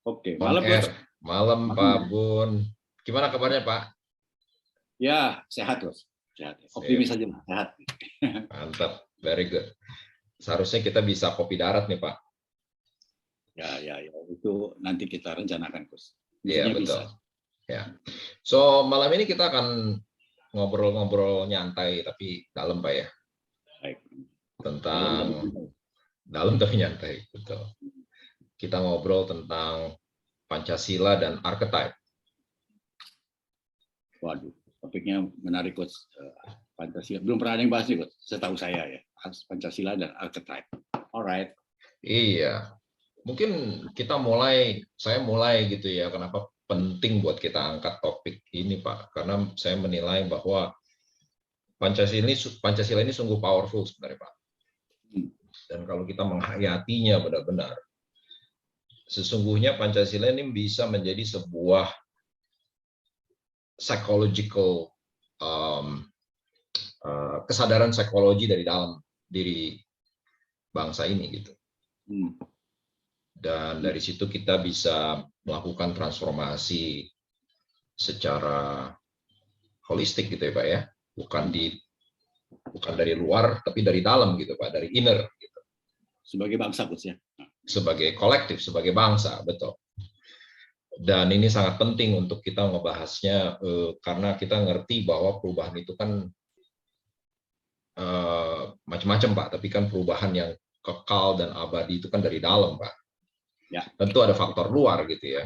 Oke, On malam air. Coach. Malam Pak Malam. Bun. Gimana kabarnya Pak? Ya, sehat Coach. Sehat. Sip, Optimis aja, Mas. Sehat. mantap. Very good. Seharusnya kita bisa kopi darat nih Pak. Ya. Itu nanti kita rencanakan Coach. Iya Intinya betul. bisa. Ya. So malam ini kita akan ngobrol-ngobrol nyantai tapi dalam Pak ya, Baik. Dalam tentang tapi santai. dalam tapi nyantai. Betul. Kita ngobrol tentang Pancasila dan archetype. Waduh, topiknya menarik Coach. Pancasila. Belum pernah ada yang bahas nih Coach. Setahu saya ya. Pancasila dan archetype. Alright. Iya. Mungkin saya mulai gitu ya, kenapa penting buat kita angkat topik ini Pak, karena saya menilai bahwa Pancasila ini sungguh powerful sebenarnya Pak, dan kalau kita menghayatinya benar-benar, sesungguhnya Pancasila ini bisa menjadi sebuah psychological kesadaran psikologi dari dalam diri bangsa ini gitu. Dan dari situ kita bisa melakukan transformasi secara holistik gitu ya Pak ya, bukan dari luar tapi dari dalam gitu Pak, dari inner gitu. Sebagai bangsa Coach ya. Sebagai kolektif, sebagai bangsa, betul. Dan ini sangat penting untuk kita ngebahasnya karena kita ngerti bahwa perubahan itu kan macam-macam Pak, tapi kan perubahan yang kekal dan abadi itu kan dari dalam Pak. Ya. Tentu ada faktor luar gitu ya.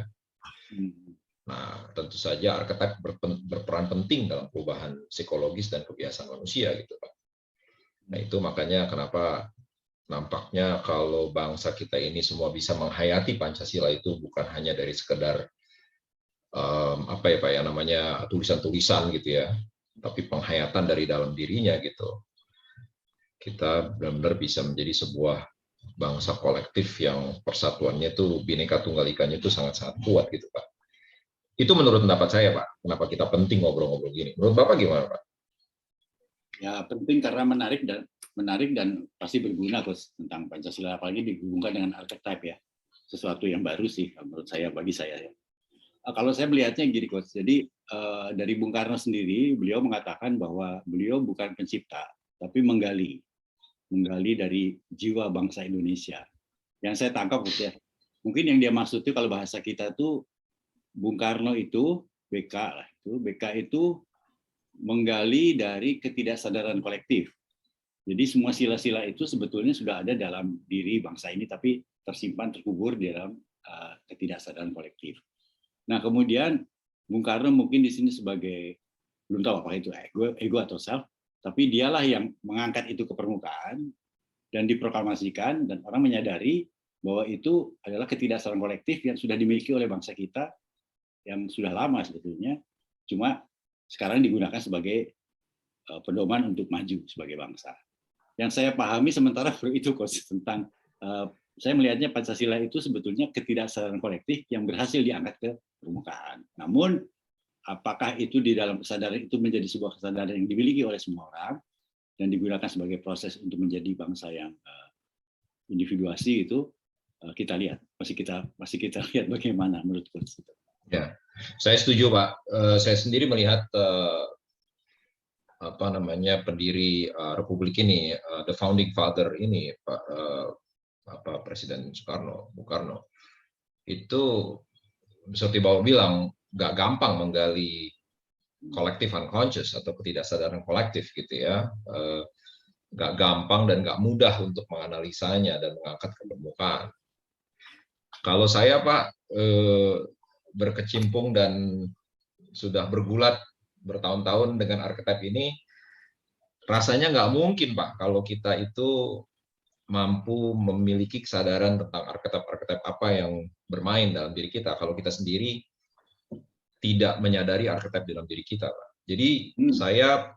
Hmm. Nah, tentu saja archetype berperan penting dalam perubahan psikologis dan kebiasaan manusia gitu Pak. Nah, itu makanya kenapa nampaknya kalau bangsa kita ini semua bisa menghayati Pancasila itu bukan hanya dari sekedar apa ya Pak ya namanya tulisan-tulisan gitu ya, tapi penghayatan dari dalam dirinya gitu. Kita benar-benar bisa menjadi sebuah bangsa kolektif yang persatuannya itu Bhinneka Tunggal Ikanya itu sangat-sangat kuat gitu Pak. Itu menurut pendapat saya Pak. Kenapa kita penting ngobrol-ngobrol gini? Menurut Bapak gimana Pak? Ya penting karena menarik dan pasti berguna Coach tentang Pancasila, apalagi digabungkan dengan archetype ya. Sesuatu yang baru sih menurut saya, bagi saya ya. Kalau saya melihatnya gini Coach, jadi dari Bung Karno sendiri, beliau mengatakan bahwa beliau bukan pencipta, tapi menggali dari jiwa bangsa Indonesia. Yang saya tangkap Coach ya, mungkin yang dia maksud itu kalau bahasa kita tuh Bung Karno itu BK lah, BK itu menggali dari ketidaksadaran kolektif. Jadi semua sila-sila itu sebetulnya sudah ada dalam diri bangsa ini, tapi tersimpan, terkubur di dalam ketidaksadaran kolektif. Nah kemudian Bung Karno mungkin di sini sebagai, belum tahu apa itu ego atau self, tapi dialah yang mengangkat itu ke permukaan dan diproklamasikan, dan orang menyadari bahwa itu adalah ketidaksadaran kolektif yang sudah dimiliki oleh bangsa kita yang sudah lama sebetulnya, cuma sekarang digunakan sebagai pedoman untuk maju sebagai bangsa. Yang saya pahami sementara itu Coach, tentang saya melihatnya Pancasila itu sebetulnya ketidaksadaran kolektif yang berhasil diangkat ke permukaan. Namun apakah itu di dalam kesadaran itu menjadi sebuah kesadaran yang dimiliki oleh semua orang dan digunakan sebagai proses untuk menjadi bangsa yang individuasi, itu kita lihat, masih kita lihat bagaimana menurut Coach. Ya, saya setuju Pak. Saya sendiri melihat apa namanya pendiri Republik ini, the founding father ini Pak Presiden Bung Karno, itu seperti Bapak bilang nggak gampang menggali kolektif unconscious atau ketidaksadaran kolektif gitu ya, nggak gampang dan nggak mudah untuk menganalisanya dan mengangkat ke permukaan. Kalau saya Pak berkecimpung dan sudah bergulat bertahun-tahun dengan archetype ini, rasanya nggak mungkin Pak kalau kita itu mampu memiliki kesadaran tentang archetype apa yang bermain dalam diri kita kalau kita sendiri tidak menyadari archetype dalam diri kita Pak. Jadi saya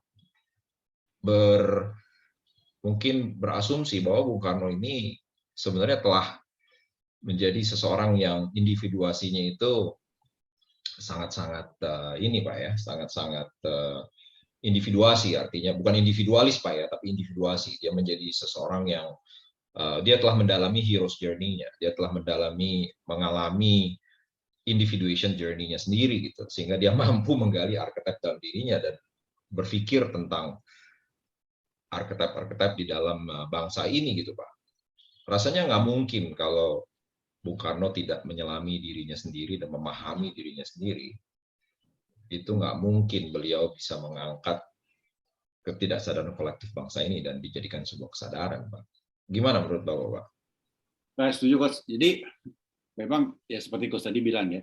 mungkin berasumsi bahwa Bung Karno ini sebenarnya telah menjadi seseorang yang individuasinya itu sangat-sangat ini Pak ya, sangat-sangat individuasi, artinya bukan individualis Pak ya, tapi individuasi. Dia menjadi seseorang yang dia telah mendalami hero's journey-nya, dia telah mengalami individuation journey-nya sendiri gitu, sehingga dia mampu menggali archetype dalam dirinya dan berpikir tentang archetype-archetype di dalam bangsa ini gitu Pak. Rasanya nggak mungkin kalau Bung Karno tidak menyelami dirinya sendiri dan memahami dirinya sendiri. Itu nggak mungkin beliau bisa mengangkat ketidaksadaran kolektif bangsa ini dan dijadikan sebuah kesadaran, Pak. Gimana menurut Bapak? Saya setuju, Coach. Jadi memang ya seperti Coach tadi bilang ya,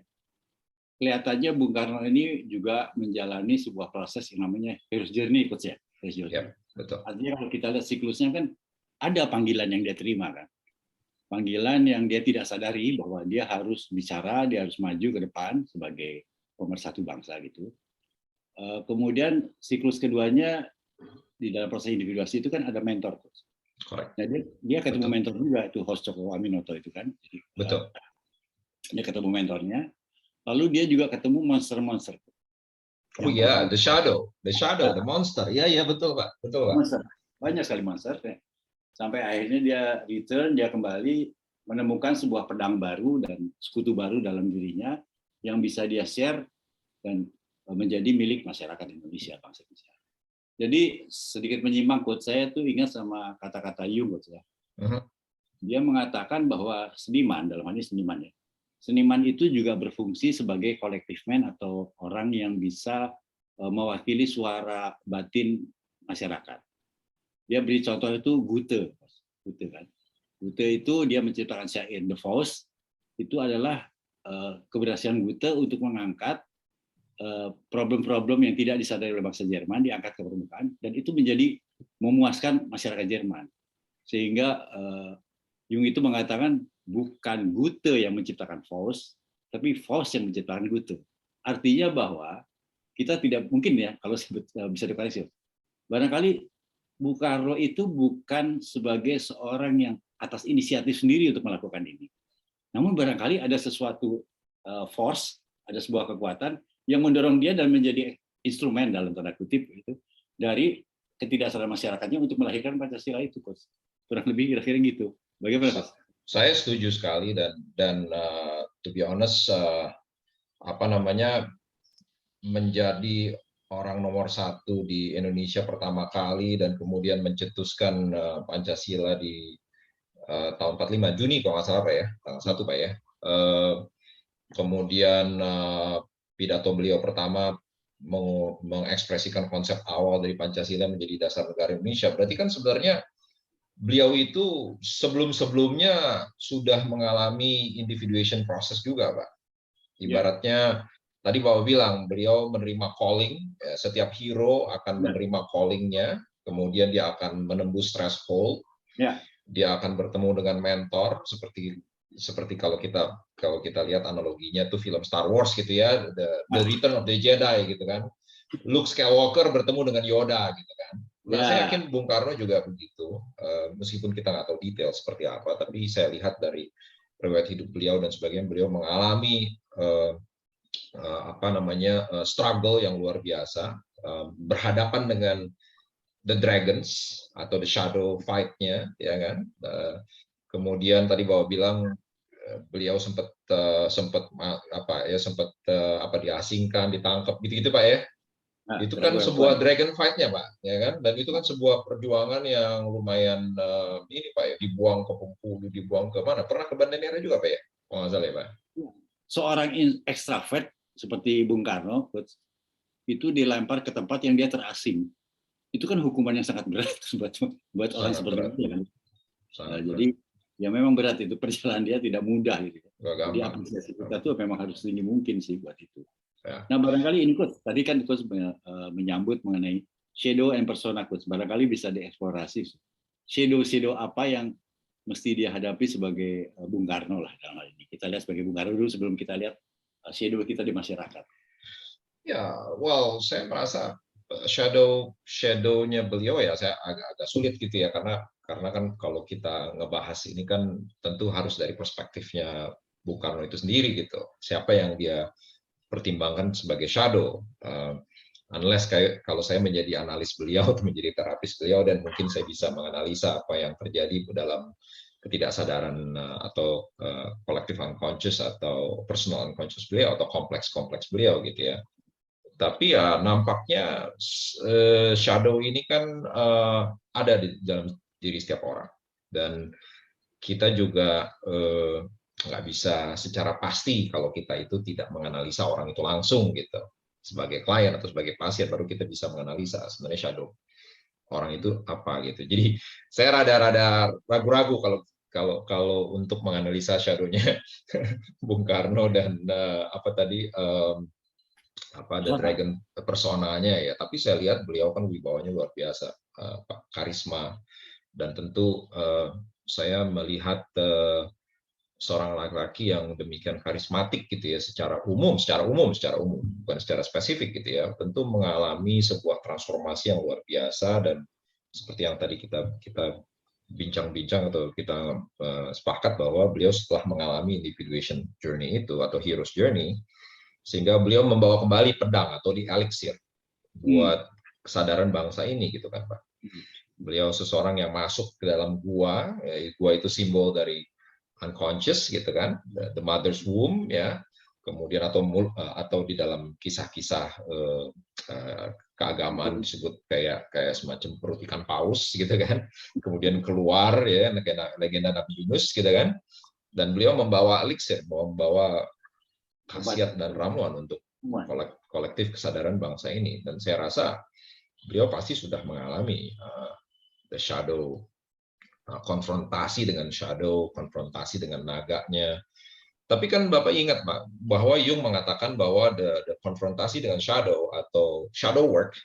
kelihatannya Bung Karno ini juga menjalani sebuah proses yang namanya hero's journey, Coach ya. Hero's journey. Ya, betul. Artinya kalau kita lihat siklusnya kan ada panggilan yang dia terima kan. Panggilan yang dia tidak sadari bahwa dia harus bicara, dia harus maju ke depan sebagai pemersatu bangsa gitu. Kemudian siklus keduanya di dalam proses individuasi itu kan ada mentor, Coach. Correct. Nah, dia ketemu mentor juga itu host Cokro Aminoto itu kan. Jadi, betul. Dia ketemu mentornya, lalu dia juga ketemu monster-monster. Oh iya, the shadow, the monster. Iya betul Pak, betul Pak. Monster. Banyak sekali monster. Ya. Sampai akhirnya dia return, dia kembali menemukan sebuah pedang baru dan sekutu baru dalam dirinya yang bisa dia share dan menjadi milik masyarakat Indonesia, bangsa Indonesia. Jadi sedikit menyimpang, Coach, saya tuh ingat sama kata-kata Jung, Coach ya. Dia mengatakan bahwa seniman, dalam hal ini seniman ya, seniman itu juga berfungsi sebagai collective man atau orang yang bisa mewakili suara batin masyarakat. Dia beri contoh itu Goethe kan. Goethe itu dia menciptakan syair The Faust, itu adalah keberhasilan Goethe untuk mengangkat problem-problem yang tidak disadari oleh bangsa Jerman, diangkat ke permukaan, dan itu menjadi memuaskan masyarakat Jerman. Sehingga Jung itu mengatakan bukan Goethe yang menciptakan Faust, tapi Faust yang menciptakan Goethe. Artinya bahwa kita tidak mungkin ya, kalau bisa dikoreksi, barangkali Bung Karno itu bukan sebagai seorang yang atas inisiatif sendiri untuk melakukan ini. Namun barangkali ada sesuatu force, ada sebuah kekuatan yang mendorong dia dan menjadi instrumen dalam tanda kutip itu dari ketidaksadaran masyarakatnya untuk melahirkan Pancasila itu, Coach. Kurang lebih kira-kira gitu. Bagaimana, Coach? Saya setuju sekali dan to be honest menjadi orang nomor 1 di Indonesia pertama kali dan kemudian mencetuskan Pancasila di tahun 45 Juni kalau nggak salah Pak ya, tanggal 1 Pak ya. Kemudian pidato beliau pertama mengekspresikan konsep awal dari Pancasila menjadi dasar negara Indonesia. Berarti kan sebenarnya beliau itu sebelum-sebelumnya sudah mengalami individuation process juga, Pak. Ibaratnya tadi Bapak bilang beliau menerima calling, ya, setiap hero akan menerima callingnya, kemudian dia akan menembus threshold, dia akan bertemu dengan mentor seperti kalau kita lihat analoginya tuh film Star Wars gitu ya, the Return of the Jedi gitu kan, Luke Skywalker bertemu dengan Yoda gitu kan. Nah, saya yakin Bung Karno juga begitu, meskipun kita nggak tahu detail seperti apa, tapi saya lihat dari riwayat hidup beliau dan sebagainya, beliau mengalami struggle yang luar biasa, berhadapan dengan the dragons atau the shadow fight-nya, ya kan. Kemudian tadi Bapak bilang beliau sempat diasingkan, ditangkap gitu-gitu Pak ya. Itu kan sebuah dragon fight-nya Pak, ya kan. Dan itu kan sebuah perjuangan yang lumayan ini Pak ya, dibuang ke Bengkulu, dibuang ke mana? Pernah ke Banda Neira juga Pak ya? Kalau nggak salah ya Pak. Seorang ekstrovert seperti Bung Karno, itu dilempar ke tempat yang dia terasing. Itu kan hukuman yang sangat berat buat orang seperti itu kan. Jadi ya memang berat itu, perjalanan dia tidak mudah gitu. Jadi apresiasi kita tuh memang harus tinggi mungkin sih buat itu. Nah barangkali ini Coach, tadi kan Coach menyambut mengenai shadow and persona, Coach. Barangkali bisa dieksplorasi shadow apa yang mesti dia hadapi sebagai Bung Karno lah dalam hal ini. Kita lihat sebagai Bung Karno dulu sebelum kita lihat shadow kita di masyarakat. Ya, well, saya merasa shadow-nya beliau ya saya agak sulit gitu ya, karena kan kalau kita ngebahas ini kan tentu harus dari perspektifnya Bung Karno itu sendiri gitu. Siapa yang dia pertimbangkan sebagai shadow? Unless kalau saya menjadi analis beliau atau menjadi terapis beliau, dan mungkin saya bisa menganalisa apa yang terjadi dalam ketidaksadaran atau collective unconscious atau personal unconscious beliau atau kompleks beliau gitu ya. Tapi ya nampaknya shadow ini kan ada di dalam diri setiap orang, dan kita juga nggak bisa secara pasti kalau kita itu tidak menganalisa orang itu langsung gitu. Sebagai klien atau sebagai pasien baru kita bisa menganalisa sebenarnya shadow orang itu apa gitu. Jadi saya rada-rada ragu-ragu kalau untuk menganalisa shadow-nya Bung Karno dan apa tadi The Dragon personanya ya. Tapi saya lihat beliau kan wibawanya luar biasa, karisma, dan tentu saya melihat seorang laki-laki yang demikian karismatik gitu ya, secara umum, bukan secara spesifik gitu ya, tentu mengalami sebuah transformasi yang luar biasa. Dan seperti yang tadi kita bincang-bincang atau kita sepakat bahwa beliau setelah mengalami individuation journey itu atau hero's journey, sehingga beliau membawa kembali pedang atau di elixir buat kesadaran bangsa ini gitu kan Pak. Beliau seseorang yang masuk ke dalam gua, gua itu simbol dari unconscious gitu kan, the mother's womb ya, kemudian atau di dalam kisah-kisah keagamaan disebut kayak semacam perut ikan paus gitu kan, kemudian keluar ya legenda Nabi Yunus gitu kan, dan beliau membawa elixir, membawa khasiat dan ramuan untuk kolektif kesadaran bangsa ini. Dan saya rasa beliau pasti sudah mengalami the shadow, konfrontasi dengan shadow, konfrontasi dengan naganya. Tapi kan Bapak ingat Pak, bahwa Jung mengatakan bahwa the konfrontasi dengan shadow atau shadow work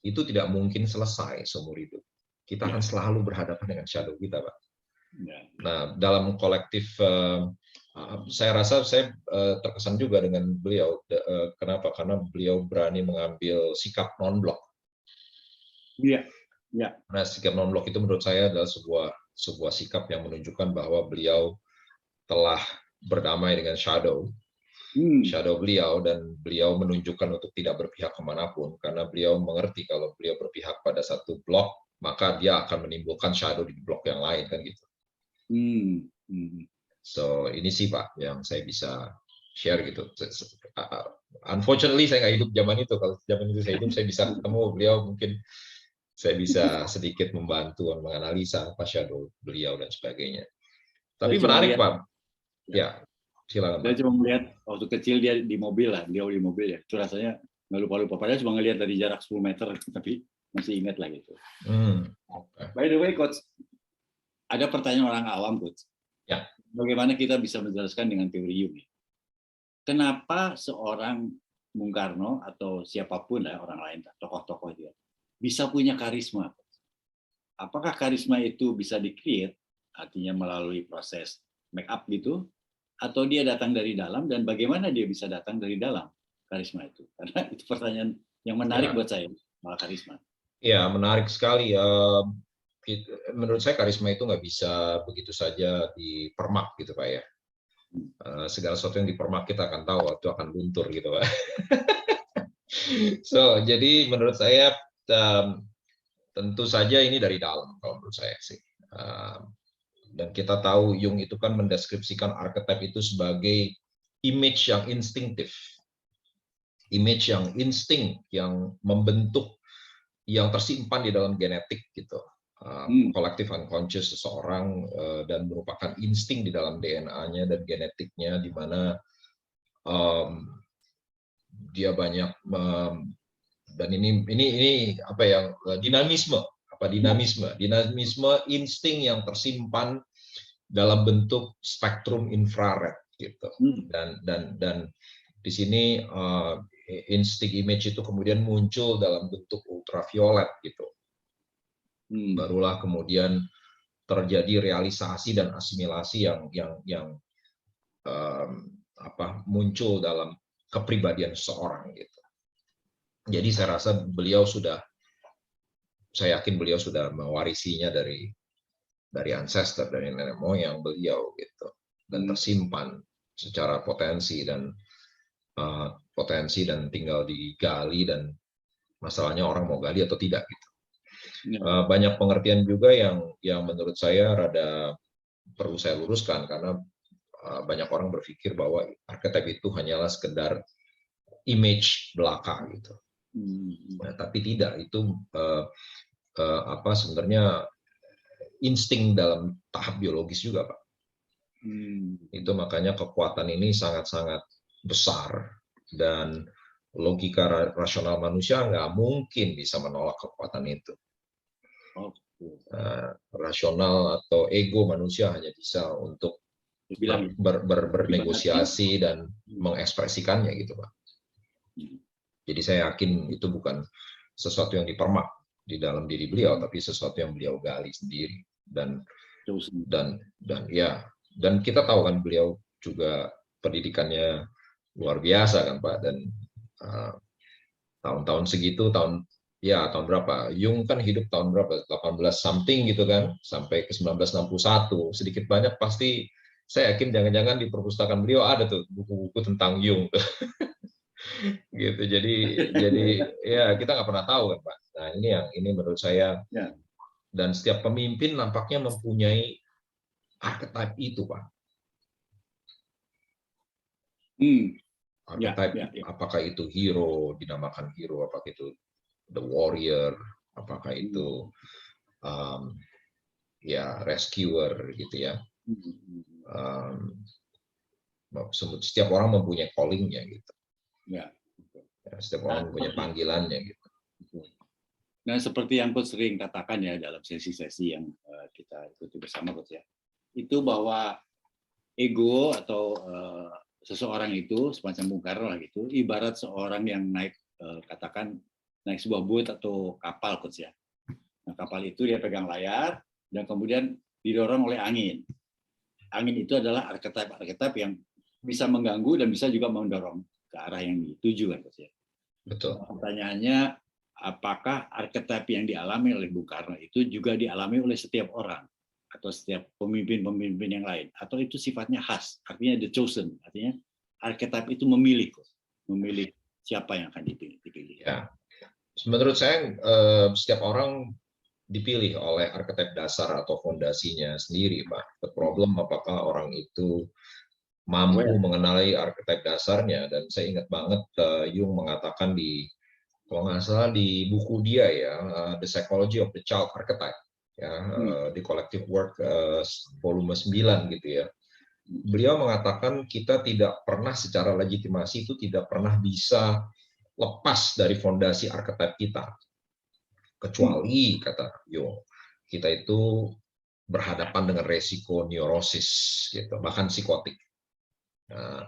itu tidak mungkin selesai seumur hidup. Kita akan selalu berhadapan dengan shadow kita, Pak. Nah, dalam kolektif, saya rasa saya terkesan juga dengan beliau. Kenapa? Karena beliau berani mengambil sikap non-blok. Iya. Nah, sikap non-blok itu menurut saya adalah sebuah sikap yang menunjukkan bahwa beliau telah berdamai dengan shadow beliau, dan beliau menunjukkan untuk tidak berpihak kemanapun, karena beliau mengerti kalau beliau berpihak pada satu blok, maka dia akan menimbulkan shadow di blok yang lain kan gitu. So ini sih Pak yang saya bisa share gitu. Unfortunately saya nggak hidup zaman itu. Kalau zaman itu saya hidup, saya bisa ketemu beliau, mungkin saya bisa sedikit membantu menganalisa apa shadow beliau dan sebagainya. Tapi menarik Pak. Ya, silakan. Saya cuma melihat waktu kecil dia di mobil lah, dia di mobil ya. Itu rasanya nggak lupa-lupa. Padahal cuma ngelihat dari jarak 10 meter, tapi masih ingat lah gitu. By the way, Coach, ada pertanyaan orang awam, Coach. Ya. Bagaimana kita bisa menjelaskan dengan teori Jung? Kenapa seorang Bung Karno atau siapapun lah orang lain, tokoh-tokoh dia, bisa punya karisma? Apakah karisma itu bisa di-create, artinya melalui proses make up gitu, atau dia datang dari dalam, dan bagaimana dia bisa datang dari dalam karisma itu? Karena itu pertanyaan yang menarik buat saya, malah karisma. Ya, menarik sekali. Menurut saya karisma itu nggak bisa begitu saja dipermak gitu Pak ya. Segala sesuatu yang dipermak kita akan tahu waktu akan luntur gitu Pak. So, jadi menurut saya tentu saja ini dari dalam kalau menurut saya sih. Dan kita tahu Jung itu kan mendeskripsikan archetype itu sebagai image yang instinktif. Image yang insting, yang membentuk, yang tersimpan di dalam genetik gitu. Collective unconscious seseorang, dan merupakan insting di dalam DNA-nya dan genetiknya, di mana dia banyak dan ini apa yang dinamisme insting yang tersimpan dalam bentuk spektrum infrared gitu. Dan di sini insting image itu kemudian muncul dalam bentuk ultraviolet gitu. Barulah kemudian terjadi realisasi dan asimilasi yang muncul dalam kepribadian seseorang gitu. Jadi saya rasa saya yakin beliau sudah mewarisinya dari ancestor, dari nenek moyang beliau gitu, dan tersimpan secara potensi dan tinggal digali, dan masalahnya orang mau gali atau tidak gitu. Banyak pengertian juga yang menurut saya rada perlu saya luruskan karena banyak orang berpikir bahwa arketip itu hanyalah sekedar image belaka gitu. Nah, tapi tidak, itu sebenarnya insting dalam tahap biologis juga, Pak. Itu makanya kekuatan ini sangat-sangat besar dan logika rasional manusia nggak mungkin bisa menolak kekuatan itu. Rasional atau ego manusia hanya bisa untuk bernegosiasi dan mengekspresikannya gitu, Pak. Jadi saya yakin itu bukan sesuatu yang dipermak di dalam diri beliau, tapi sesuatu yang beliau gali sendiri dan kita tahu kan beliau juga pendidikannya luar biasa kan, Pak, dan tahun-tahun segitu tahun berapa? Jung kan hidup tahun berapa? 18 something gitu kan, sampai ke 1961. Sedikit banyak pasti saya yakin jangan-jangan di perpustakaan beliau ada tuh buku-buku tentang Jung. Gitu. Jadi ya kita nggak pernah tahu kan, Pak. Nah, ini menurut saya, dan setiap pemimpin nampaknya mempunyai archetype itu, Pak. Archetype, apakah itu hero, dinamakan hero, apakah itu the warrior, apakah itu rescuer gitu ya. Setiap orang mempunyai calling-nya gitu. Setiap orang mempunyai panggilannya gitu. Nah, seperti yang Coach sering katakan ya dalam sesi-sesi yang kita ikuti bersama, Coach ya, itu bahwa ego atau seseorang itu semacam Bung Karno lah gitu, ibarat seorang yang naik katakan naik sebuah boat atau kapal, Coach ya. Nah, kapal itu dia pegang layar dan kemudian didorong oleh angin. Angin itu adalah archetype yang bisa mengganggu dan bisa juga mendorong ke arah yang dituju, kan, Coach ya. Betul. Pertanyaannya, apakah archetype yang dialami oleh Bung Karno itu juga dialami oleh setiap orang atau setiap pemimpin-pemimpin yang lain, atau itu sifatnya khas, artinya the chosen, artinya archetype itu memilih siapa yang akan dipilih. Ya, menurut saya setiap orang dipilih oleh archetype dasar atau fondasinya sendiri, Pak. The problem apakah orang itu mampu mengenali archetype dasarnya, dan saya ingat banget Jung mengatakan kalau nggak salah di buku dia ya, The Psychology of the Child Archetype ya, di Collective Work volume 9 gitu ya. Beliau mengatakan kita tidak pernah secara legitimasi itu tidak pernah bisa lepas dari fondasi archetype kita. Kecuali, kata Jung, kita itu berhadapan dengan resiko neurosis gitu, bahkan psikotik. Nah,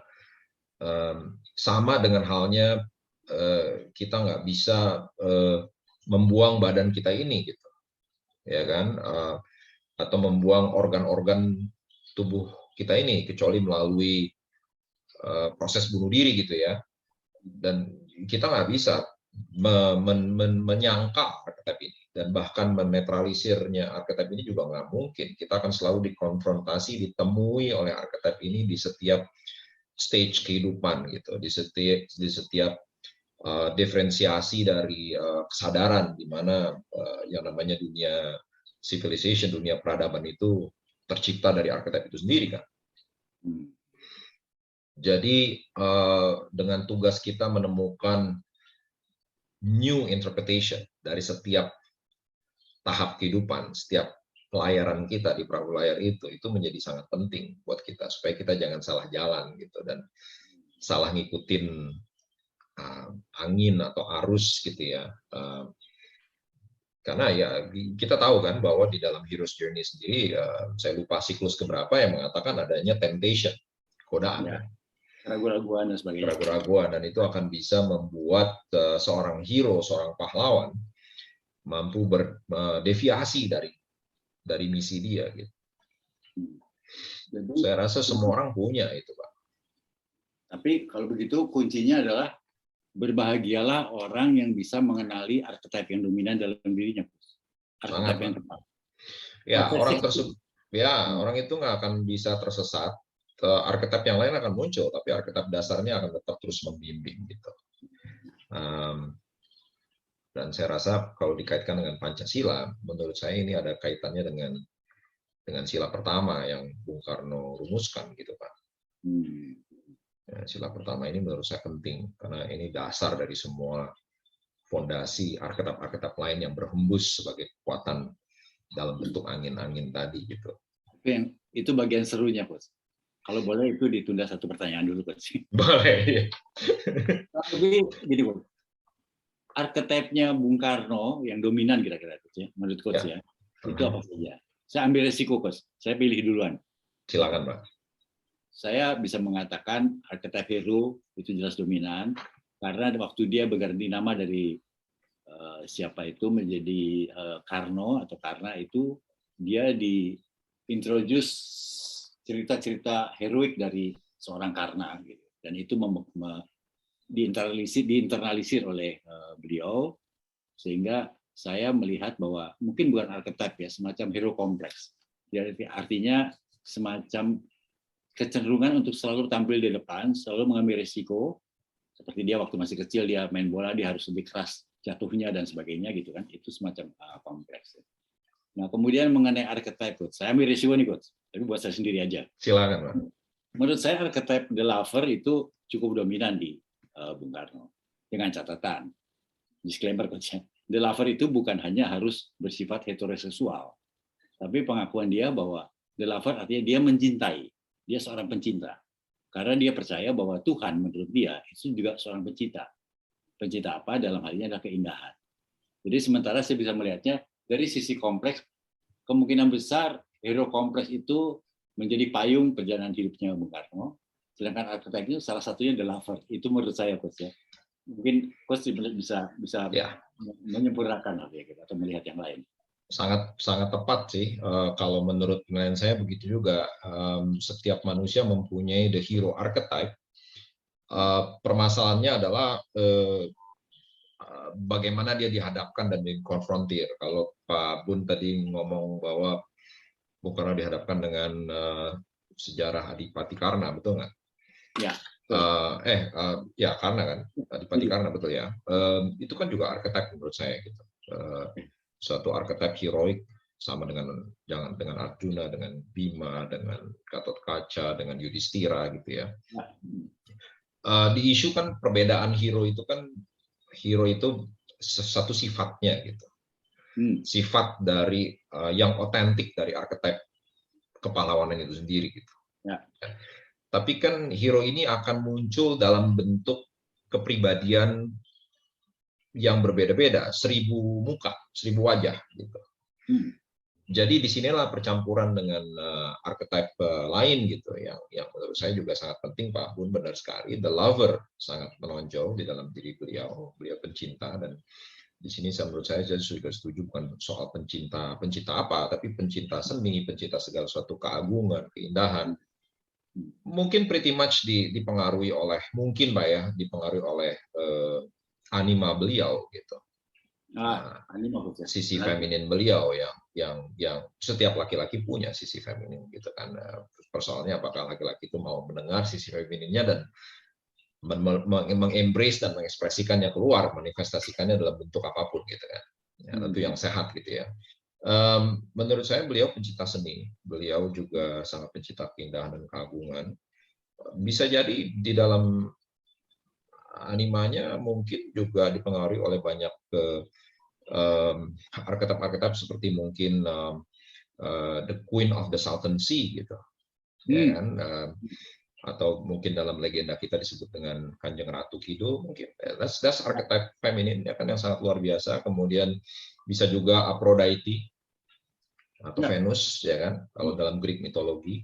sama dengan halnya kita nggak bisa membuang badan kita ini gitu, ya kan, atau membuang organ-organ tubuh kita ini kecuali melalui proses bunuh diri gitu ya. Dan kita nggak bisa menyangkal archetype ini, dan bahkan menetralisirnya archetype ini juga nggak mungkin. Kita akan selalu dikonfrontasi, ditemui oleh archetype ini di setiap stage kehidupan gitu, di setiap diferensiasi dari kesadaran, di mana yang namanya dunia civilization, dunia peradaban itu tercipta dari archetype itu sendiri kan. Jadi dengan tugas kita menemukan new interpretation dari setiap tahap kehidupan, setiap pelayaran kita di perahu layar itu menjadi sangat penting buat kita, supaya kita jangan salah jalan gitu, dan salah ngikutin angin atau arus gitu ya. Karena ya kita tahu kan bahwa di dalam Hero's Journey sendiri, saya lupa siklus keberapa yang mengatakan adanya temptation, godaan. Ya. Keraguan-keraguan dan sebagainya. Keraguan-keraguan, dan itu akan bisa membuat seorang hero, seorang pahlawan mampu berdeviasi dari misi dia gitu. Jadi, saya rasa semua orang punya itu, Pak. Tapi kalau begitu kuncinya adalah berbahagialah orang yang bisa mengenali archetype yang dominan dalam dirinya. Archetype yang tepat. Ya, orang tersebut orang itu nggak akan bisa tersesat. Archetype yang lain akan muncul, tapi archetype dasarnya akan tetap terus membimbing gitu. Dan saya rasa kalau dikaitkan dengan Pancasila, menurut saya ini ada kaitannya dengan dengan sila pertama yang Bung Karno rumuskan gitu Pak. Ya, sila pertama ini menurut saya penting karena ini dasar dari semua fondasi arketip-arketip lain yang berhembus sebagai kekuatan dalam bentuk angin-angin tadi gitu. Itu bagian serunya, Coach. Kalau boleh itu ditunda satu pertanyaan dulu, Coach. Boleh. Tapi gini, Coach. Arketipnya Bung Karno yang dominan kira-kira, Coach, ya, menurut Coach ya. Itu apa saja? Saya ambil resiko, Coach. Saya pilih duluan. Silakan, Pak. Saya bisa mengatakan arketip hero itu jelas dominan karena waktu dia berganti nama dari siapa itu menjadi Karno atau Karna itu dia diintroduce cerita-cerita heroik dari seorang Karna gitu. Dan itu diinternalisir oleh beliau sehingga saya melihat bahwa mungkin bukan arketip ya, semacam hero kompleks. Jadi artinya semacam kecenderungan untuk selalu tampil di depan, selalu mengambil risiko. Seperti dia waktu masih kecil dia main bola dia harus lebih keras jatuhnya dan sebagainya gitu kan. Itu semacam kompleks. Nah, kemudian mengenai arketip, Coach. Saya ambil risiko nih, Coach. Tapi buat saya sendiri aja. Silakan, Pak. Menurut saya arketip the lover itu cukup dominan di Bung Karno. Dengan catatan, disclaimer, Coach. The lover itu bukan hanya harus bersifat heteroseksual, tapi pengakuan dia bahwa the lover artinya dia mencintai. Dia seorang pencinta. Karena dia percaya bahwa Tuhan menurut dia itu juga seorang pencinta. Pencinta apa? Dalam hal ini adalah keindahan. Jadi sementara saya bisa melihatnya dari sisi kompleks, kemungkinan besar hero kompleks itu menjadi payung perjalanan hidupnya Bung Karno. Sedangkan arketip itu salah satunya the lover. Itu menurut saya, Coach ya. Mungkin Coach bisa ya, menyempurnakan atau melihat yang lain. Sangat tepat sih. Kalau menurut penilaian saya begitu juga. Setiap manusia mempunyai the hero archetype. Permasalahannya adalah bagaimana dia dihadapkan dan dikonfrontir. Kalau Pak Bun tadi ngomong bahwa Bung Karno dihadapkan dengan sejarah Adipati Karna, betul nggak? Ya. Ya Karna kan, Adipati Karna, betul ya. Itu kan juga archetype menurut saya gitu. Suatu archetype heroik sama dengan Arjuna, dengan Bima, dengan Gatotkaca, dengan Yudhistira gitu ya. Di isu kan perbedaan hero itu satu sifatnya gitu. Sifat dari yang otentik dari archetype kepahlawanan itu sendiri gitu. Ya. Tapi kan hero ini akan muncul dalam bentuk kepribadian yang berbeda-beda, 1000 muka, 1000 wajah gitu. Jadi disinilah percampuran dengan archetype lain gitu yang menurut saya juga sangat penting. Pak Bun benar sekali, the lover sangat menonjol di dalam diri beliau pencinta, dan di sini menurut saya juga setuju, bukan soal pencinta apa, tapi pencinta seni, pencinta segala suatu keagungan, keindahan. Mungkin pretty much dipengaruhi oleh anima beliau gitu. Sisi feminin beliau yang setiap laki-laki punya sisi feminin gitu kan. Persoalannya apakah laki-laki itu mau mendengar sisi femininnya dan mengembrace dan mengekspresikannya keluar, manifestasikannya dalam bentuk apapun gitu kan. Ya, tentu yang sehat gitu ya. Menurut saya beliau pencinta seni, beliau juga sangat pencinta keindahan dan keagungan. Bisa jadi di dalam animanya mungkin juga dipengaruhi oleh banyak archetype seperti mungkin the Queen of the Southern Sea gitu, ya kan? Atau mungkin dalam legenda kita disebut dengan Kanjeng Ratu Kidul, mungkin that's archetype feminin ya kan, yang sangat luar biasa. Kemudian bisa juga Aphrodite atau Venus ya kan, kalau dalam Greek mitologi.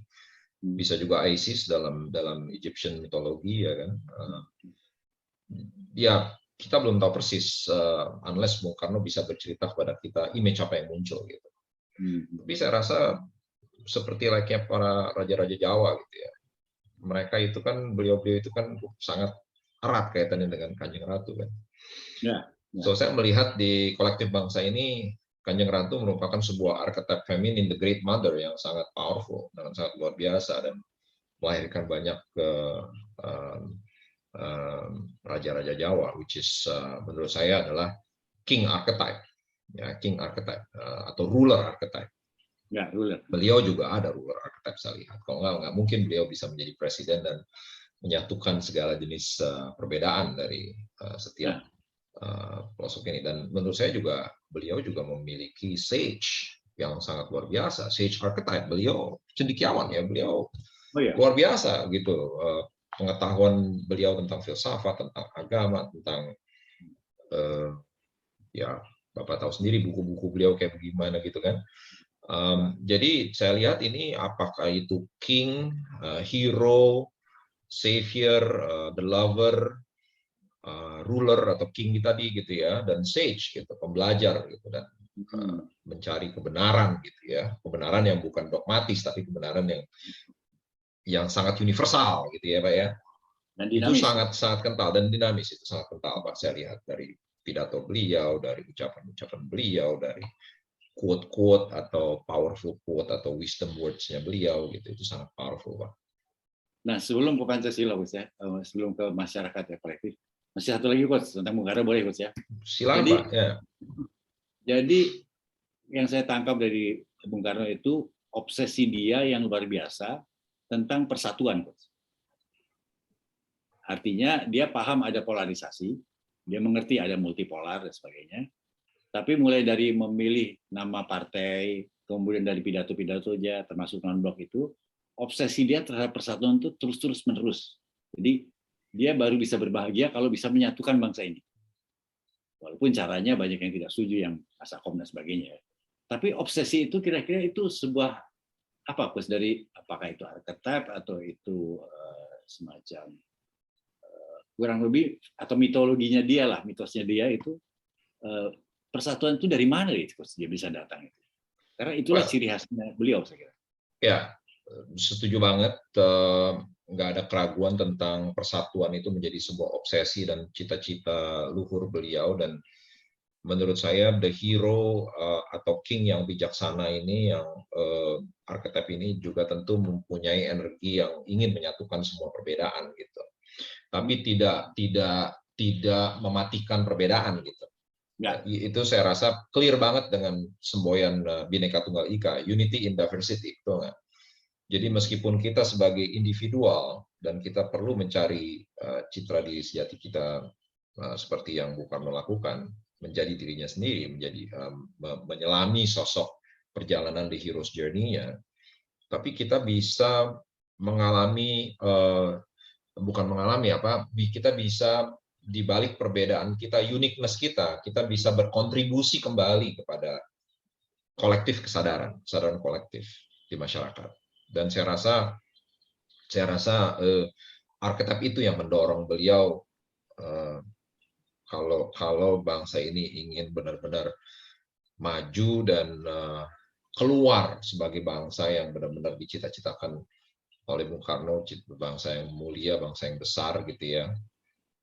Bisa juga Isis dalam Egyptian mitologi ya kan. Ya kita belum tahu persis unless Bung Karno bisa bercerita kepada kita image apa yang muncul gitu. Tapi saya rasa seperti layaknya para raja-raja Jawa gitu ya. Mereka itu kan beliau itu kan sangat erat kaitannya dengan Kanjeng Ratu kan. So saya melihat di kolektif bangsa ini Kanjeng Ratu merupakan sebuah archetype feminin, the Great Mother, yang sangat powerful dan sangat luar biasa dan melahirkan banyak raja-raja Jawa, which is menurut saya adalah king archetype, ya, king archetype atau ruler archetype. Nggak, ruler. Beliau juga ada ruler archetype saya lihat. Kalau nggak mungkin beliau bisa menjadi presiden dan menyatukan segala jenis perbedaan dari setiap pelosok ini. Dan menurut saya juga beliau juga memiliki sage yang sangat luar biasa. Sage archetype, beliau cendekiawan ya, beliau luar biasa gitu. Pengetahuan beliau tentang filsafat, tentang agama, tentang ya Bapak tahu sendiri buku-buku beliau kayak bagaimana gitu kan. Jadi saya lihat ini apakah itu king, hero, savior, the lover, ruler atau king tadi gitu ya, dan sage gitu, pembelajar gitu, dan mencari kebenaran gitu ya, kebenaran yang bukan dogmatis tapi kebenaran yang sangat universal gitu ya Pak ya. Dan Itu dinamis. sangat kental dan dinamis, itu sangat kental Pak, saya lihat dari pidato beliau, dari ucapan-ucapan beliau, dari quote-quote atau powerful quote atau wisdom words-nya beliau gitu, itu sangat powerful Pak. Nah, sebelum ke Pancasila, Coach ya, sebelum ke masyarakat ya kolektif, masih satu lagi Coach tentang Bung Karno, boleh Coach ya? Silakan Pak. Ya. Jadi yang saya tangkap dari Bung Karno itu obsesi dia yang luar biasa tentang persatuan, Coach. Artinya dia paham ada polarisasi, dia mengerti ada multipolar dan sebagainya. Tapi mulai dari memilih nama partai, kemudian dari pidato-pidatonya, termasuk non-blok itu, obsesi dia terhadap persatuan itu terus-terus menerus. Jadi dia baru bisa berbahagia kalau bisa menyatukan bangsa ini. Walaupun caranya banyak yang tidak setuju, yang asakom dan sebagainya. Tapi obsesi itu kira-kira itu sebuah apa, Coach, dari apakah itu archetype atau itu semacam kurang lebih atau mitologinya dia lah, mitosnya dia itu persatuan itu dari mana itu dia bisa datang itu? Karena itulah ciri khasnya beliau saya kira. Ya, setuju banget. Nggak ada keraguan tentang persatuan itu menjadi sebuah obsesi dan cita-cita luhur beliau, dan menurut saya the hero atau king yang bijaksana ini, yang archetype ini juga tentu mempunyai energi yang ingin menyatukan semua perbedaan gitu. Tapi tidak mematikan perbedaan gitu. Ya, itu saya rasa clear banget dengan semboyan Bhinneka Tunggal Ika, unity in diversity, betul nggak? Jadi meskipun kita sebagai individual dan kita perlu mencari citra diri sejati kita seperti yang Bung Karno lakukan, menjadi dirinya sendiri, menyelami sosok perjalanan di hero's journey-nya, tapi kita bisa mengalami kita bisa di balik perbedaan kita, uniqueness kita bisa berkontribusi kembali kepada kolektif kesadaran kolektif di masyarakat. Dan saya rasa archetype itu yang mendorong beliau kalau bangsa ini ingin benar-benar maju dan keluar sebagai bangsa yang benar-benar dicita-citakan oleh Bung Karno, bangsa yang mulia, bangsa yang besar gitu ya,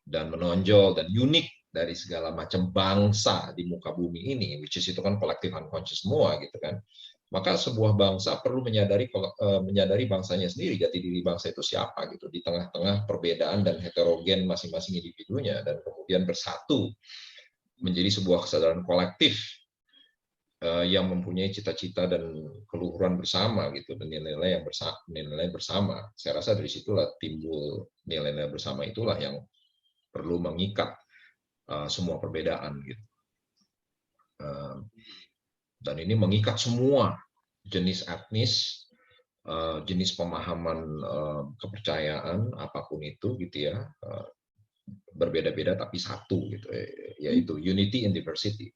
dan menonjol dan unik dari segala macam bangsa di muka bumi ini, which is itu kan kolektif unconscious semua gitu kan. Maka sebuah bangsa perlu menyadari bangsanya sendiri, jati diri bangsa itu siapa gitu, di tengah-tengah perbedaan dan heterogen masing-masing individunya, dan kemudian bersatu menjadi sebuah kesadaran kolektif yang mempunyai cita-cita dan keluhuran bersama gitu, dan nilai-nilai bersama. Saya rasa dari situlah timbul nilai-nilai bersama, itulah yang perlu mengikat semua perbedaan gitu. Dan ini mengikat semua jenis etnis, jenis pemahaman kepercayaan apapun itu gitu ya, berbeda-beda tapi satu gitu, yaitu unity in diversity.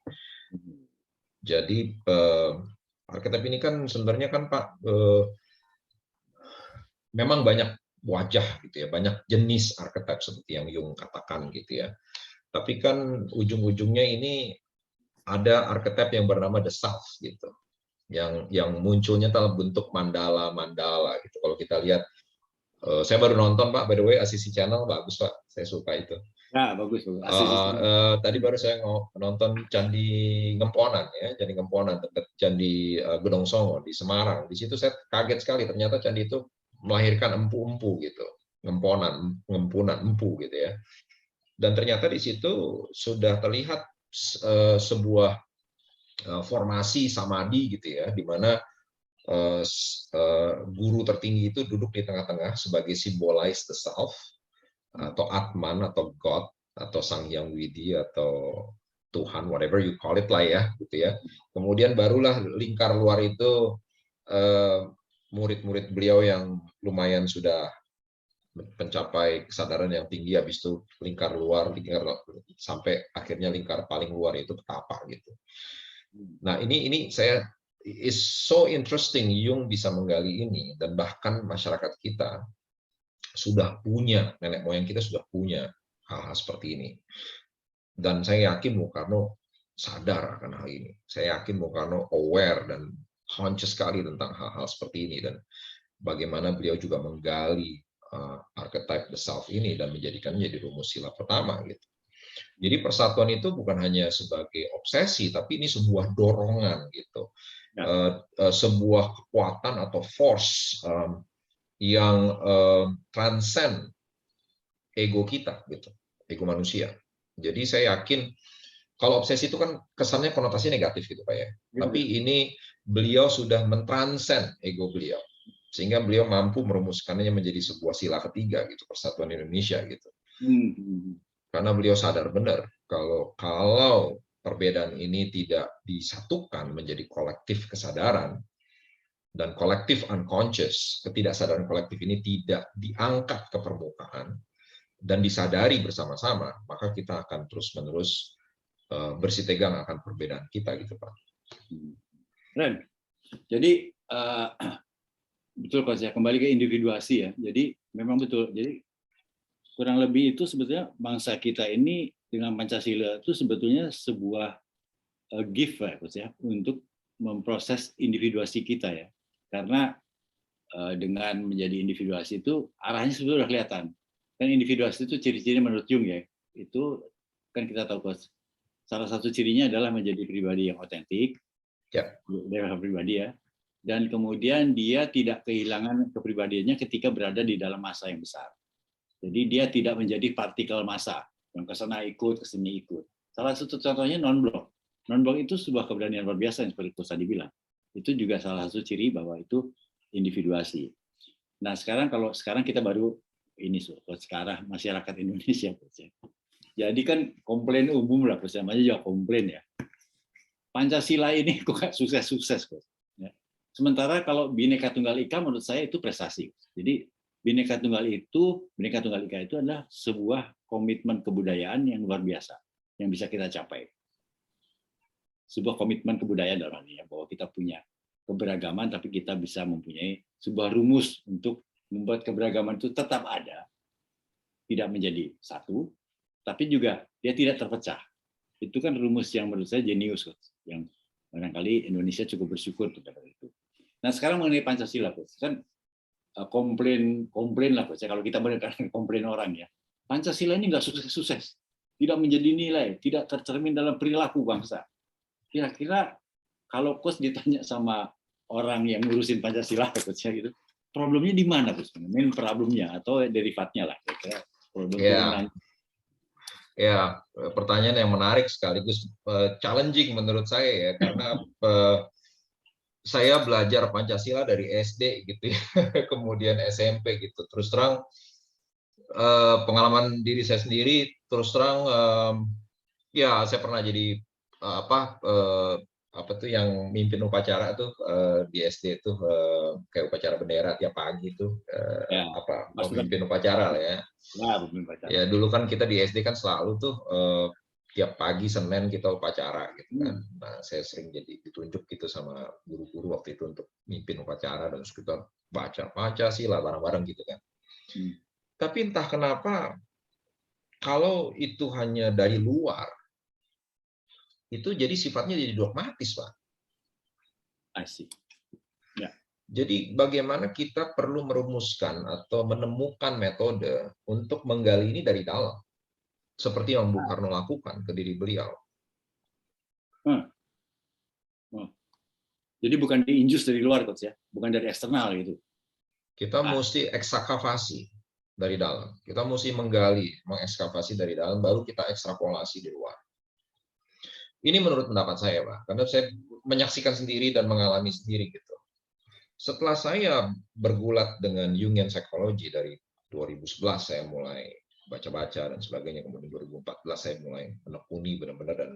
Jadi archetype ini kan sebenarnya kan Pak, memang banyak wajah gitu ya, banyak jenis archetype seperti yang Jung katakan gitu ya. Tapi kan ujung-ujungnya ini ada archetype yang bernama the self gitu, yang munculnya dalam bentuk mandala gitu. Kalau kita lihat, saya baru nonton Pak, by the way, ACC Channel bagus Pak, saya suka itu. Ya, bagus. Tadi baru saya nonton Candi Ngemponan ya, Candi Ngemponan dekat Candi Gedong Songo di Semarang. Di situ saya kaget sekali, ternyata candi itu melahirkan empu-empu gitu, ngempunan empu gitu ya. Dan ternyata di situ sudah terlihat sebuah formasi samadhi gitu ya, di mana guru tertinggi itu duduk di tengah-tengah sebagai symbolize the self, atau Atman, atau God, atau Sang Hyang Widi, atau Tuhan, whatever you call it lah ya, gitu ya. Kemudian barulah lingkar luar itu murid-murid beliau yang lumayan sudah mencapai kesadaran yang tinggi, habis itu lingkar luar, sampai akhirnya lingkar paling luar itu petapa gitu. Nah ini saya is so interesting, Jung bisa menggali ini, dan bahkan masyarakat kita sudah punya, nenek moyang kita sudah punya hal-hal seperti ini. Dan saya yakin Bung Karno sadar akan hal ini. Saya yakin Bung Karno aware dan conscious sekali tentang hal-hal seperti ini, dan bagaimana beliau juga menggali archetype the self ini dan menjadikannya jadi rumus sila pertama gitu. Jadi persatuan itu bukan hanya sebagai obsesi, tapi ini sebuah dorongan gitu, sebuah kekuatan atau force yang transcend ego kita gitu, ego manusia. Jadi saya yakin kalau obsesi itu kan kesannya konotasi negatif gitu Pak ya. Tapi ini beliau sudah mentranscend ego beliau, sehingga beliau mampu merumuskannya menjadi sebuah sila ketiga gitu, persatuan Indonesia gitu. Karena beliau sadar benar kalau perbedaan ini tidak disatukan menjadi kolektif kesadaran dan kolektif unconscious, ketidaksadaran kolektif ini tidak diangkat ke permukaan dan disadari bersama-sama, maka kita akan terus-menerus bersitegang akan perbedaan kita gitu Pak. Keren. Jadi betul Coach ya, kembali ke individuasi ya. Jadi memang betul. Jadi kurang lebih itu sebetulnya bangsa kita ini dengan Pancasila itu sebetulnya sebuah gift ya Coach ya, untuk memproses individuasi kita ya. Karena dengan menjadi individuasi itu arahnya sebetulnya sudah kelihatan. Kan individuasi itu ciri-ciri menurut Jung ya. Itu kan kita tahu Coach. Salah satu cirinya adalah menjadi pribadi yang otentik, pribadi ya, dan kemudian dia tidak kehilangan kepribadiannya ketika berada di dalam massa yang besar. Jadi dia tidak menjadi partikel massa yang kesana ikut, kesini ikut. Salah satu contohnya non-blok. Non-blok itu sebuah keberanian luar biasa yang seperti Coach tadi bilang. Itu juga salah satu ciri bahwa itu individuasi. Nah sekarang kita baru ini sekarang masyarakat Indonesia Coach ya. Jadi kan komplain umum lah, namanya juga komplain ya. Pancasila ini kok gak sukses-sukses. Ya. Sementara kalau Bhinneka Tunggal Ika menurut saya itu prestasi. Jadi Bhinneka Tunggal Ika itu adalah sebuah komitmen kebudayaan yang luar biasa, yang bisa kita capai. Sebuah komitmen kebudayaan dalam hal ini, bahwa kita punya keberagaman, tapi kita bisa mempunyai sebuah rumus untuk membuat keberagaman itu tetap ada, tidak menjadi satu, tapi juga dia tidak terpecah. Itu kan rumus yang menurut saya jenius, yang barangkali Indonesia cukup bersyukur terhadap itu. Nah sekarang mengenai Pancasila, kan komplain lah, kalau kita mendengar komplain orang ya, Pancasila ini nggak sukses-sukses, tidak menjadi nilai, tidak tercermin dalam perilaku bangsa. Kira-kira kalau Coach ditanya sama orang yang ngurusin Pancasila, Coach ya gitu, problemnya di mana, Coach? Main problemnya atau derivatnya lah, kira-kira problem. Ya, pertanyaan yang menarik sekaligus challenging menurut saya ya, karena saya belajar Pancasila dari SD gitu ya, kemudian SMP gitu. Terus terang pengalaman diri saya sendiri, terus terang ya saya pernah jadi apa tuh yang mimpin upacara tuh di SD tuh kayak upacara bendera tiap pagi tuh memimpin upacara lah ya. Ya dulu kan kita di SD kan selalu tuh tiap pagi Senin kita upacara gitu kan. Nah saya sering jadi ditunjuk gitu sama guru-guru waktu itu untuk mimpin upacara, dan terus kita baca sila bareng-bareng gitu kan. Tapi entah kenapa kalau itu hanya dari luar, itu jadi sifatnya jadi dogmatis, Pak. Asik. Ya. Jadi bagaimana kita perlu merumuskan atau menemukan metode untuk menggali ini dari dalam, seperti yang Bung Karno lakukan ke diri beliau. Jadi bukan diinjus dari luar, Coach ya, bukan dari eksternal gitu. Kita mesti ekskavasi dari dalam. Kita mesti menggali, mengekskavasi dari dalam, baru kita ekstrapolasi di luar. Ini menurut pendapat saya, Pak, karena saya menyaksikan sendiri dan mengalami sendiri gitu. setelah saya bergulat dengan Jungian Psychology dari 2011 saya mulai baca-baca dan sebagainya, kemudian 2014 saya mulai menekuni benar-benar dan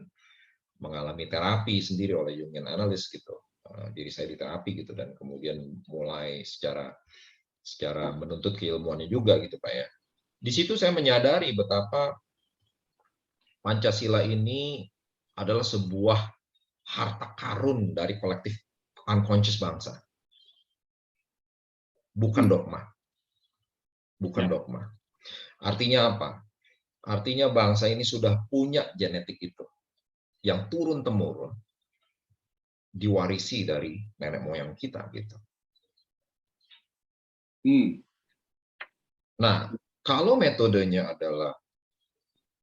mengalami terapi sendiri oleh Jungian analis gitu, diri saya di terapi gitu, dan kemudian mulai secara menuntut keilmuannya juga gitu Pak ya. Di situ saya menyadari betapa Pancasila ini adalah sebuah harta karun dari kolektif unconscious bangsa, bukan dogma, bukan Ya. dogma. Artinya apa? Artinya bangsa ini sudah punya genetik itu yang turun temurun diwarisi dari nenek moyang kita gitu. Nah, kalau metodenya adalah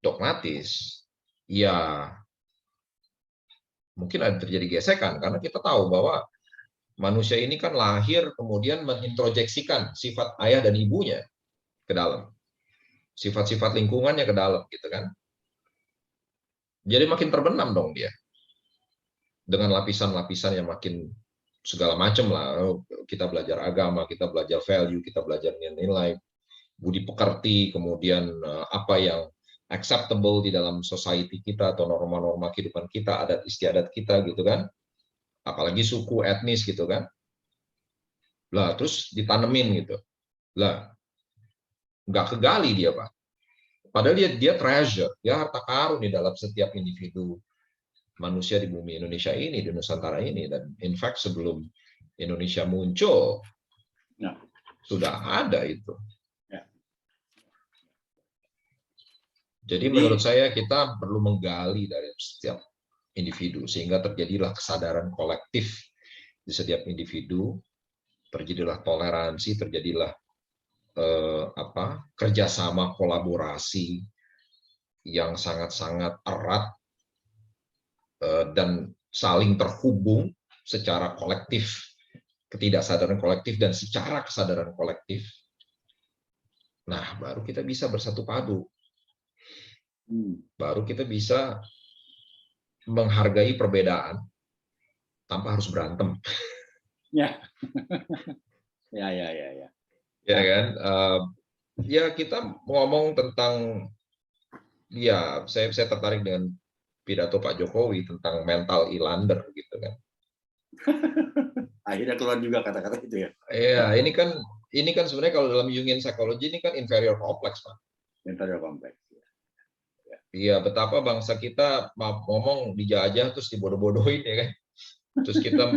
dogmatis, ya mungkin ada terjadi gesekan karena kita tahu bahwa manusia ini kan lahir kemudian mengintrojeksikan sifat ayah dan ibunya ke dalam, sifat-sifat lingkungannya ke dalam gitu kan. Jadi makin terbenam dong dia dengan lapisan-lapisan yang makin segala macam lah. Kita belajar agama, kita belajar value, kita belajar nilai, budi pekerti, kemudian apa yang acceptable di dalam society kita atau norma-norma kehidupan kita, adat istiadat kita gitu kan. Apalagi suku etnis gitu kan. Lah terus ditanemin gitu. Lah nggak kegali dia Pak. Padahal dia treasure, dia harta karun di dalam setiap individu manusia di bumi Indonesia ini, di Nusantara ini. Dan in fact sebelum Indonesia muncul, Ya. sudah ada itu. Ya. Jadi menurut saya kita perlu menggali dari setiap individu sehingga terjadilah kesadaran kolektif di setiap individu, terjadilah toleransi, terjadilah kerjasama kolaborasi yang sangat-sangat erat dan saling terhubung secara kolektif, ketidaksadaran kolektif dan secara kesadaran kolektif. Nah, baru kita bisa bersatu padu. Baru kita bisa menghargai perbedaan tanpa harus berantem. Ya. Ya. Ya kan? Ya kita ngomong tentang, ya saya tertarik dengan pidato Pak Jokowi tentang mental islander gitu kan. Akhirnya keluar juga kata-kata itu ya. Iya, ini kan sebenarnya kalau dalam Jungian psychology ini kan inferior complex Pak. Inferior complex. Iya, betapa bangsa kita ngomong dijajah terus dibodoh-bodohin ya kan. Terus kita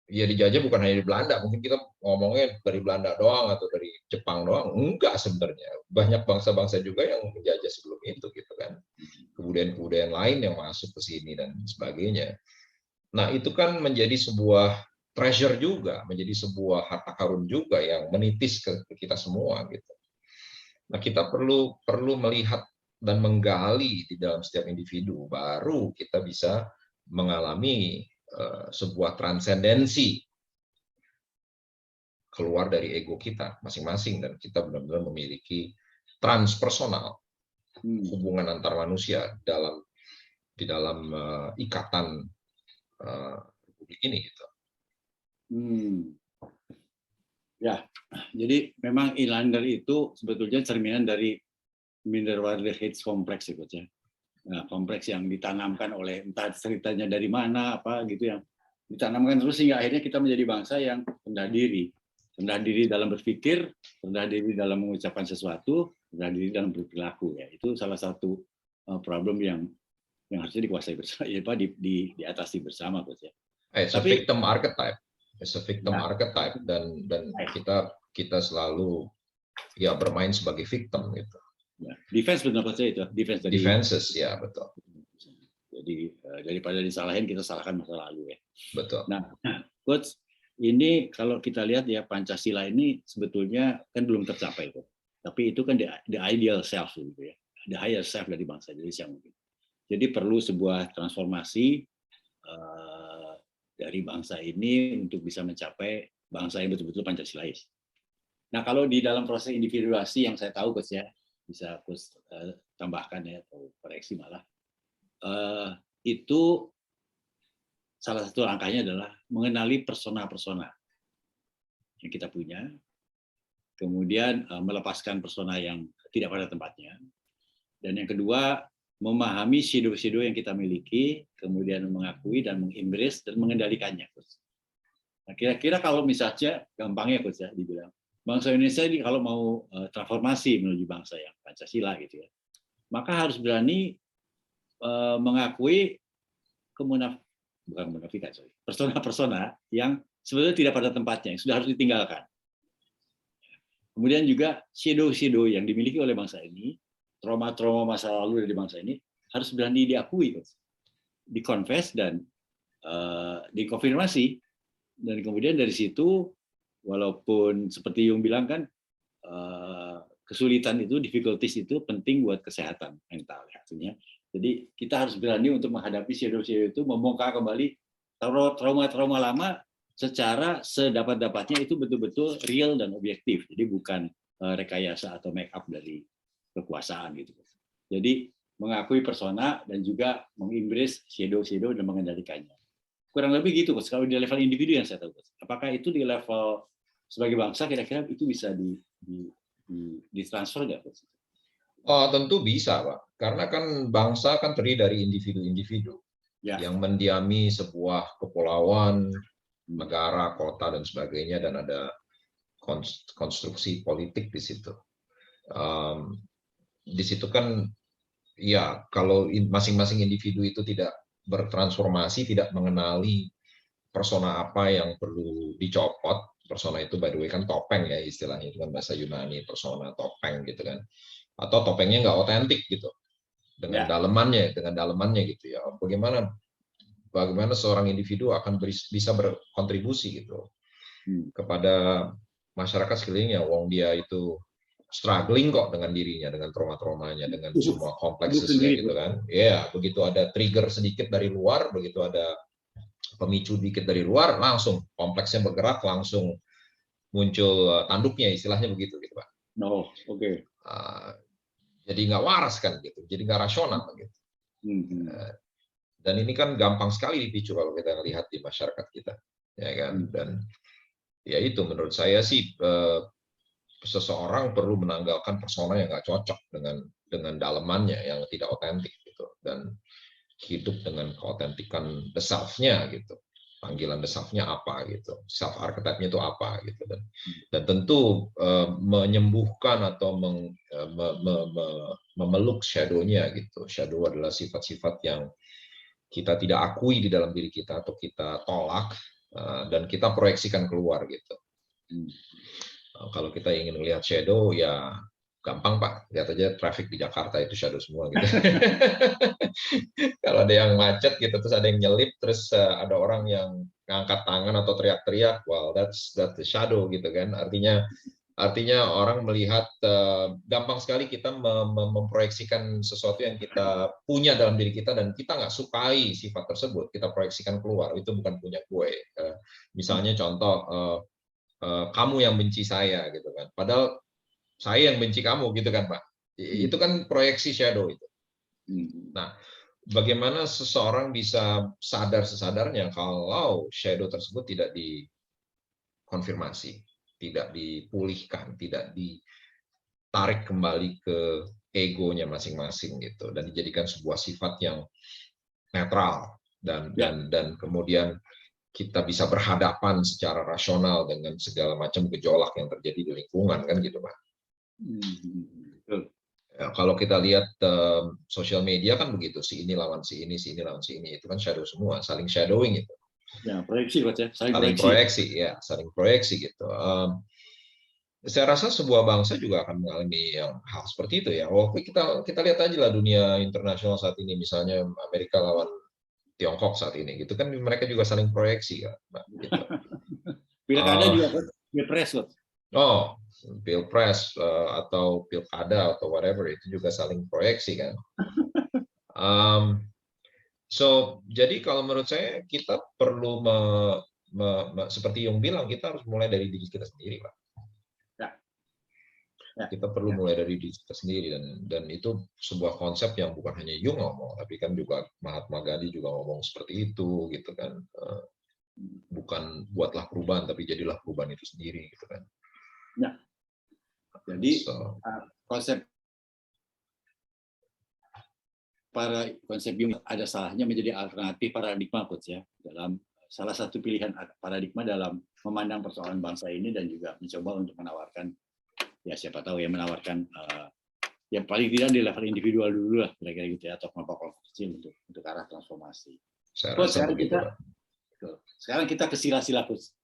ya dijajah bukan hanya di Belanda, mungkin kita ngomongnya dari Belanda doang atau dari Jepang doang. Enggak sebenarnya. Banyak bangsa-bangsa juga yang menjajah sebelum itu gitu kan. Kebudayaan-kebudayaan lain yang masuk ke sini dan sebagainya. Nah, itu kan menjadi sebuah treasure juga, menjadi sebuah harta karun juga yang menitis ke kita semua gitu. Nah, kita perlu melihat dan menggali di dalam setiap individu, baru kita bisa mengalami sebuah transendensi keluar dari ego kita masing-masing, dan kita benar-benar memiliki transpersonal, hubungan antar manusia di dalam ikatan republik ini gitu. Ya, jadi memang Islander itu sebetulnya cerminan dari Minderwaardigheidskompleks kompleks ya, Coach ya. Nah, kompleks yang ditanamkan oleh entah ceritanya dari mana apa gitu, yang ditanamkan terus sehingga akhirnya kita menjadi bangsa yang rendah diri dalam berpikir, rendah diri dalam mengucapkan sesuatu, rendah diri dalam berperilaku ya. Itu salah satu problem yang harusnya dikuasai bersama, ya Pak, diatasi bersama, Coach ya. Tapi victim archetype, archetype, dan kita selalu ya bermain sebagai victim gitu. Ya, defense benar saja itu, defenses ya betul. Jadi daripada disalahin kita salahkan masa lalu ya. Betul. Nah, Coach, ini kalau kita lihat ya Pancasila ini sebetulnya kan belum tercapai kok. Tapi itu kan the ideal self gitu ya, the higher self dari bangsa Indonesia mungkin. Jadi perlu sebuah transformasi dari bangsa ini untuk bisa mencapai bangsa yang betul-betul Pancasilais. Nah, kalau di dalam proses individuasi yang saya tahu Coach ya, bisa Coach tambahkan ya atau koreksi malah, itu salah satu langkahnya adalah mengenali persona-persona. yang kita punya, kemudian melepaskan persona yang tidak pada tempatnya, dan yang kedua memahami shadow-shadow yang kita miliki, kemudian mengakui dan mengembrace dan mengendalikannya. Nah, kira-kira kalau misalnya gampangnya Coach ya dibilang, bangsa Indonesia ini kalau mau transformasi menuju bangsa yang Pancasila gitu ya, maka harus berani mengakui persona-persona yang sebetulnya tidak pada tempatnya, yang sudah harus ditinggalkan. Kemudian juga shadow-shadow yang dimiliki oleh bangsa ini, trauma-trauma masa lalu dari bangsa ini harus berani diakui, dikonfes dan dikonfirmasi. Dan kemudian dari situ, walaupun seperti Jung bilang kan, kesulitan itu, difficulties itu penting buat kesehatan mental. Artinya, jadi kita harus berani untuk menghadapi shadow-shadow itu, membongkar kembali trauma-trauma lama secara sedapat-dapatnya itu betul-betul real dan objektif. Jadi bukan rekayasa atau make up dari kekuasaan gitu. Jadi mengakui persona dan juga mengembrace shadow-shadow dan mengendalikannya. Kurang lebih gitu, Coach. Kalau di level individu yang saya tahu, Coach. Apakah itu di level sebagai bangsa kira-kira itu bisa ditransfer nggak, Coach? Oh, tentu bisa, Pak. Karena kan bangsa kan terdiri dari individu-individu yang mendiami sebuah kepulauan, negara, kota, dan sebagainya, dan ada konstruksi politik di situ. Di situ kan, ya, kalau masing-masing individu itu tidak bertransformasi, tidak mengenali persona apa yang perlu dicopot. Persona itu, by the way, kan topeng ya istilahnya, itu kan bahasa Yunani, persona, topeng gitu kan. Atau topengnya nggak otentik gitu, dengan dalemannya gitu ya. Bagaimana seorang individu akan bisa berkontribusi gitu kepada masyarakat sekelilingnya, wong dia itu struggling kok dengan dirinya, dengan trauma-traumanya, dengan semua kompleksnya gitu kan. Ya, begitu ada trigger sedikit dari luar, begitu ada pemicu dikit dari luar, langsung kompleksnya bergerak, langsung muncul tanduknya, istilahnya begitu gitu, Pak. Oke. Jadi nggak waras kan gitu, jadi nggak rasional gitu. Dan ini kan gampang sekali dipicu kalau kita lihat di masyarakat kita, ya kan. Dan ya itu menurut saya sih, seseorang perlu menanggalkan persona yang nggak cocok dengan dalemannya yang tidak otentik gitu, dan hidup dengan keotentikan the self-nya gitu. Panggilan the self-nya apa gitu, self archetype-nya itu apa gitu, dan tentu menyembuhkan atau memeluk shadow-nya gitu. Shadow adalah sifat-sifat yang kita tidak akui di dalam diri kita atau kita tolak, dan kita proyeksikan keluar gitu. Kalau kita ingin melihat shadow, ya gampang Pak, lihat aja traffic di Jakarta itu shadow semua gitu. Kalau ada yang macet gitu, terus ada yang nyelip, terus ada orang yang ngangkat tangan atau teriak-teriak, well that's the shadow gitu kan. Artinya orang melihat, gampang sekali kita memproyeksikan sesuatu yang kita punya dalam diri kita dan kita nggak sukai sifat tersebut, kita proyeksikan keluar, itu bukan punya gue. Misalnya contoh, kamu yang benci saya gitu kan, padahal saya yang benci kamu gitu kan Pak. Itu kan proyeksi shadow itu. Nah, bagaimana seseorang bisa sadar sesadarnya kalau shadow tersebut tidak dikonfirmasi, tidak dipulihkan, tidak ditarik kembali ke egonya masing-masing gitu, dan dijadikan sebuah sifat yang netral, dan kemudian kita bisa berhadapan secara rasional dengan segala macam gejolak yang terjadi di lingkungan kan gitu Pak. Ya, kalau kita lihat sosial media kan begitu, si ini lawan si ini, si ini lawan si ini, itu kan shadow semua, saling shadowing itu. Ya, proyeksi Coach ya, saling proyeksi gitu. Saya rasa sebuah bangsa juga akan mengalami hal seperti itu ya. Kita lihat aja lah dunia internasional saat ini, misalnya Amerika lawan Tiongkok saat ini, gitu kan mereka juga saling proyeksi kan. Gitu. Pilkada juga, pilpres Coach. Pilpres atau pilkada atau whatever, itu juga saling proyeksi kan. Jadi kalau menurut saya kita perlu seperti yang bilang, kita harus mulai dari diri kita sendiri, Pak. Kita perlu mulai dari diri kita sendiri, dan itu sebuah konsep yang bukan hanya Jung ngomong, tapi kan juga Mahatma Gandhi juga ngomong seperti itu gitu kan. bukan buatlah perubahan, tapi jadilah perubahan itu sendiri, gitu kan. Ya. Jadi So, konsep Jung ada salahnya menjadi alternatif paradigma, Coach, ya, dalam salah satu pilihan paradigma dalam memandang persoalan bangsa ini, dan juga mencoba untuk menawarkan, ya siapa tahu ya, menawarkan ya paling tidak di level individual dulu lah, kira-kira gitu ya, atau kelompok-kelompok kecil untuk arah transformasi. saya Coach, rasa begitu, Pak. sekarang kita ke sila-sila, Coach.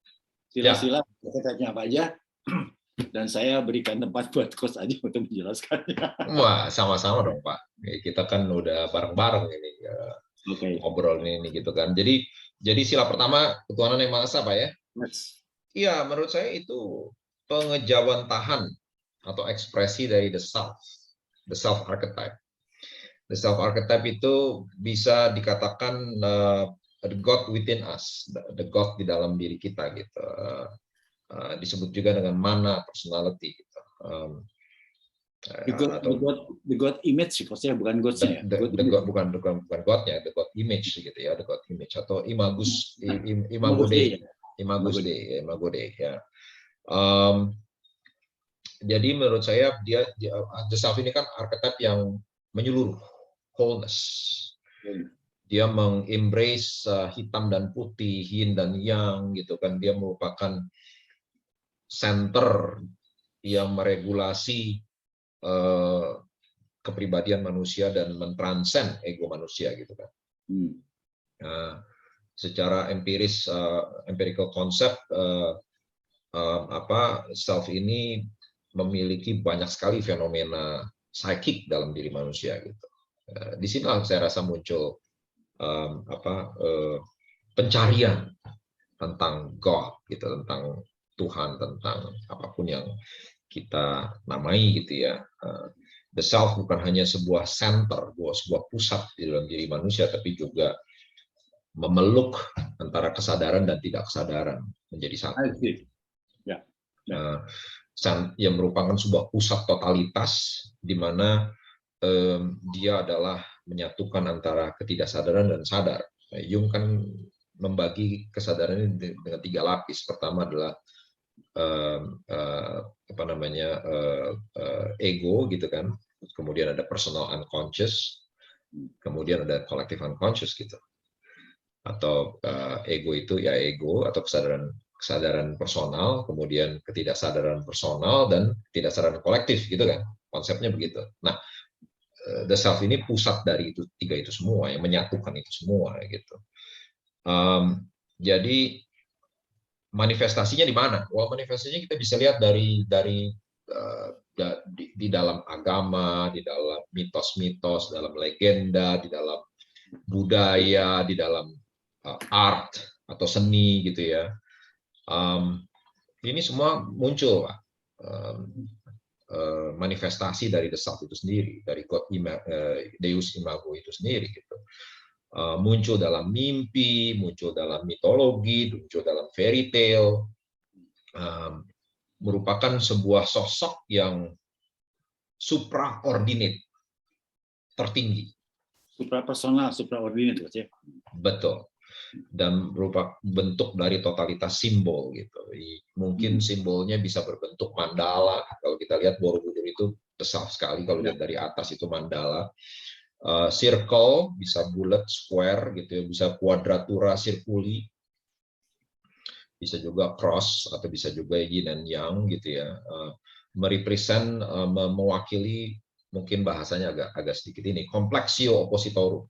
Ya. Sila-sila kita apa aja, dan saya berikan tempat buat Coach aja untuk menjelaskannya. Wah, sama-sama dong, Pak. Kita kan udah bareng-bareng ini ngobrol ini gitu kan. Jadi sila pertama, ketuhanan yang Maha Esa, Pak ya. Iya, menurut saya itu pengejawantahan atau ekspresi dari the self archetype. The self archetype itu bisa dikatakan the God within us, the God di dalam diri kita gitu. Disebut juga dengan mana personality gitu. The God image, maksudnya bukan God-nya ya? Bukan God-nya, the God image gitu ya, the God image atau imago Dei ya. Jadi menurut saya dia the self ini kan archetype yang menyeluruh, wholeness. Dia mengembrace hitam dan putih, yin dan yang gitu kan. Dia merupakan center yang meregulasi kepribadian manusia dan mentranscend ego manusia gitu kan. Secara empiris, empirical concept, self ini memiliki banyak sekali fenomena psychic dalam diri manusia gitu. Di sini saya rasa muncul pencarian tentang God gitu, tentang Tuhan, tentang apapun yang kita namai gitu ya. The self bukan hanya sebuah center, sebuah pusat di dalam diri manusia, tapi juga memeluk antara kesadaran dan tidak kesadaran menjadi satu. Yang merupakan sebuah pusat totalitas di mana dia adalah menyatukan antara ketidaksadaran dan sadar. Jung kan membagi kesadaran ini dengan 3 lapis. Pertama adalah ego gitu kan, kemudian ada personal unconscious, kemudian ada collective unconscious gitu, atau ego itu ya ego atau kesadaran personal, kemudian ketidaksadaran personal dan ketidaksadaran kolektif gitu kan, konsepnya begitu. Nah, the self ini pusat dari itu 3 itu semua, yang menyatukan itu semua gitu. Jadi manifestasinya di mana? Wah, manifestasinya kita bisa lihat di dalam agama, di dalam mitos-mitos, dalam legenda, di dalam budaya, di dalam art atau seni gitu ya. Ini semua muncul, Pak. Manifestasi dari the self itu sendiri, dari God Deus Imago itu sendiri gitu. Muncul dalam mimpi, muncul dalam mitologi, muncul dalam fairy tale, merupakan sebuah sosok yang supraordinate, tertinggi. Suprapersonal, supraordinate, ya. Betul. Dan berupa bentuk dari totalitas simbol gitu. Mungkin simbolnya bisa berbentuk mandala. Kalau kita lihat Borobudur itu besar sekali, kalau lihat dari atas itu mandala. Circle bisa bulat, square gitu ya, bisa quadratura circuli, bisa juga cross atau bisa juga yin and yang gitu ya. Merepresent, mewakili, mungkin bahasanya agak sedikit ini, complexio oppositorum.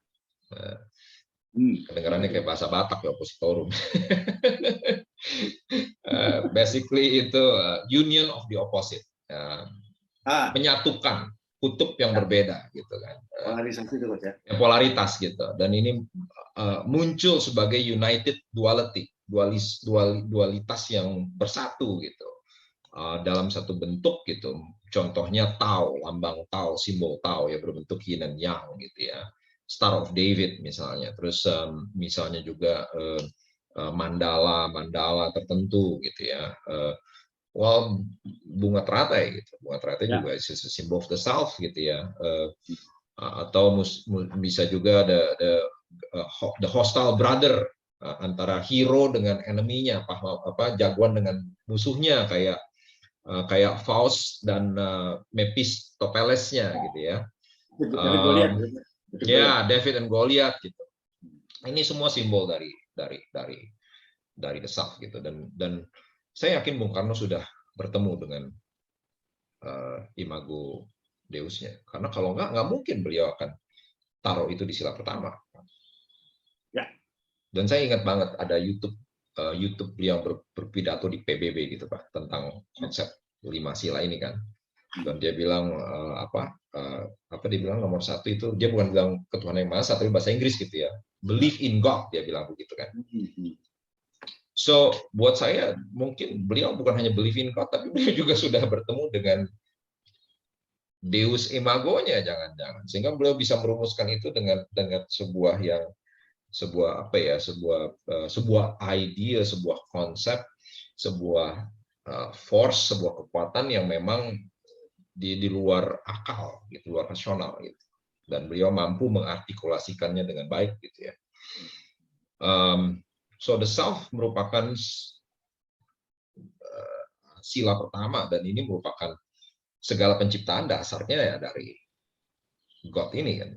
Kedengarannya kayak bahasa Batak ya, oppositorum. Basically itu union of the opposite, menyatukan kutub yang berbeda gitu kan. Polarisasi itu ya. Polaritas gitu. Dan ini muncul sebagai united duality, dualitas yang bersatu gitu. Dalam satu bentuk gitu. Contohnya Tao, lambang Tao, simbol Tao ya, berbentuk yin dan yang gitu ya. Star of David misalnya. Terus misalnya juga mandala tertentu gitu ya. Bunga teratai gitu. Bunga teratai juga is a symbol of the self gitu ya. Atau bisa juga the hostile brother antara hero dengan enemy-nya, jagoan dengan musuhnya, kayak Faust dan Mephistopheles-nya gitu ya. David Goliath. Ya, David and Goliath gitu. Ini semua simbol dari the self gitu, dan saya yakin Bung Karno sudah bertemu dengan imago Deusnya, karena kalau nggak mungkin beliau akan taruh itu di sila pertama. Ya. Dan saya ingat banget ada YouTube beliau berpidato di PBB gitu Pak, tentang konsep 5 sila ini kan. Dan dia bilang apa dia bilang nomor 1 itu, dia bukan bilang ketuhanan yang Maha Esa, tapi bahasa Inggris gitu ya. Believe in God, dia bilang begitu kan. So buat saya mungkin beliau bukan hanya believe in God, tapi beliau juga sudah bertemu dengan Deus imagonya, jangan-jangan, sehingga beliau bisa merumuskan itu dengan sebuah ide, sebuah konsep, sebuah force, sebuah kekuatan yang memang di luar akal, gitu, luar rasional, gitu. Dan beliau mampu mengartikulasikannya dengan baik, gitu ya. So the self merupakan sila pertama, dan ini merupakan segala penciptaan dasarnya ya dari God ini kan,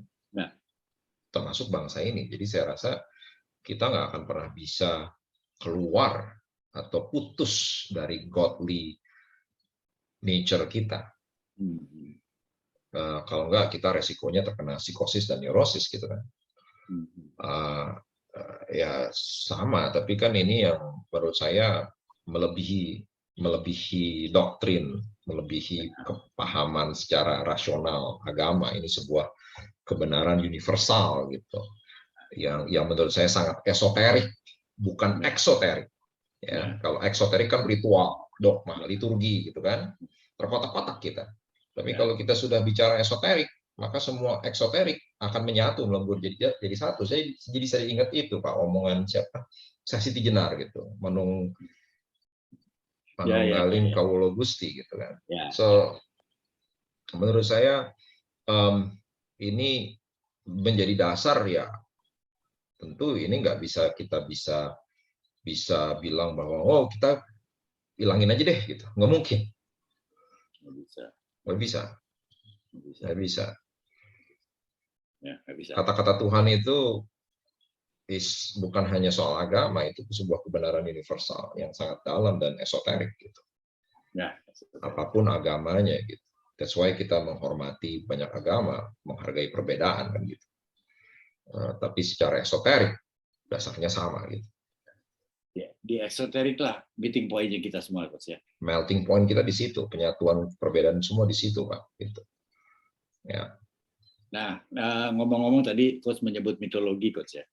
termasuk bangsa ini. Jadi saya rasa kita nggak akan pernah bisa keluar atau putus dari godly nature kita. Kalau nggak, kita resikonya terkena psikosis dan neurosis gitu kan. Ya sama, tapi kan ini yang menurut saya melebihi doktrin, melebihi kepahaman secara rasional agama. Ini sebuah kebenaran universal gitu, yang menurut saya sangat esoterik, bukan eksoterik. Ya, kalau eksoterik kan ritual, dogma, liturgi gitu kan, terkotak-kotak kita. Tapi kalau kita sudah bicara esoterik, maka semua eksoterik akan menyatu, melebur jadi satu. Saya ingat itu Pak, omongan siapa, Sasiti Jenar gitu, manunggaling kawula Gusti gitu kan. So menurut saya ini menjadi dasar ya. Tentu ini nggak bisa kita bisa bilang bahwa kita hilangin aja deh gitu, nggak mungkin. Nggak bisa. Kata-kata Tuhan itu bukan hanya soal agama, itu sebuah kebenaran universal yang sangat dalam dan esoterik gitu. Apapun agamanya gitu. That's why kita menghormati banyak agama, menghargai perbedaan kan gitu. Tapi secara esoterik dasarnya sama gitu. Di esoterik lah meeting point-nya kita semua, Coach ya. Melting point kita di situ, penyatuan perbedaan semua di situ Pak. Gitu. Ya. Nah, ngomong-ngomong tadi Coach menyebut mitologi, Coach ya.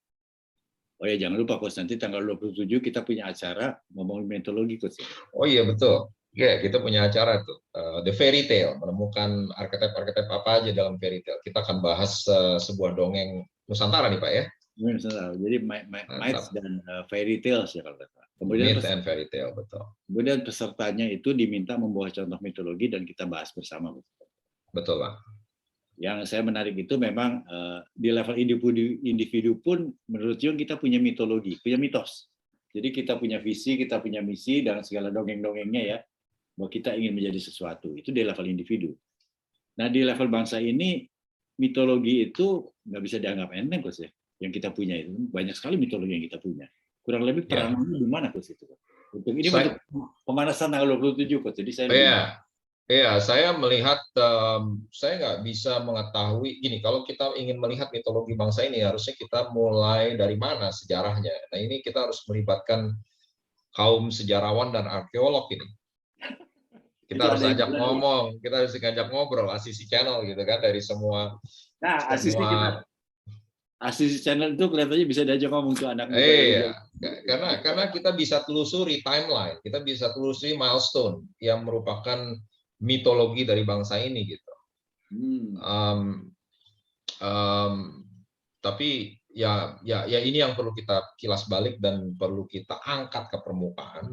Oh ya, jangan lupa Coach, nanti tanggal 27 kita punya acara ngomongin mitologi, Coach ya. Oh iya betul. Ya, kita punya acara tuh, The Fairy Tale, menemukan archetype apa aja dalam fairy tale. Kita akan bahas sebuah dongeng Nusantara nih Pak ya. Jadi myths dan fairy tales ya kalau kata. Myth and fairy tale, betul. Kemudian pesertanya itu diminta membawa contoh mitologi dan kita bahas bersama. Betul Pak. Yang saya menarik itu memang di level individu pun menurut Jung kita punya mitologi, punya mitos. Jadi kita punya visi, kita punya misi, dan segala dongeng-dongengnya ya, bahwa kita ingin menjadi sesuatu. Itu di level individu. Nah di level bangsa ini, mitologi itu nggak bisa dianggap enteng, Coach ya. Yang kita punya itu banyak sekali mitologi yang kita punya. Kurang lebih peranannya di mana, Coach itu? Untuk ini untuk pemanasan tanggal 27, Coach. Jadi saya saya melihat, saya nggak bisa mengetahui gini. Kalau kita ingin melihat mitologi bangsa ini, harusnya kita mulai dari mana sejarahnya. Nah ini kita harus melibatkan kaum sejarawan dan arkeolog ini. Kita harus ajak ngomong, kita harus ngajak ngobrol, Asisi Channel gitu kan, dari semua. Nah, Asisi Channel itu kelihatannya bisa diajak ngomong tuh anak muda. Iya, karena kita bisa telusuri timeline, kita bisa telusuri milestone yang merupakan mitologi dari bangsa ini gitu. Tapi ya ini yang perlu kita kilas balik dan perlu kita angkat ke permukaan,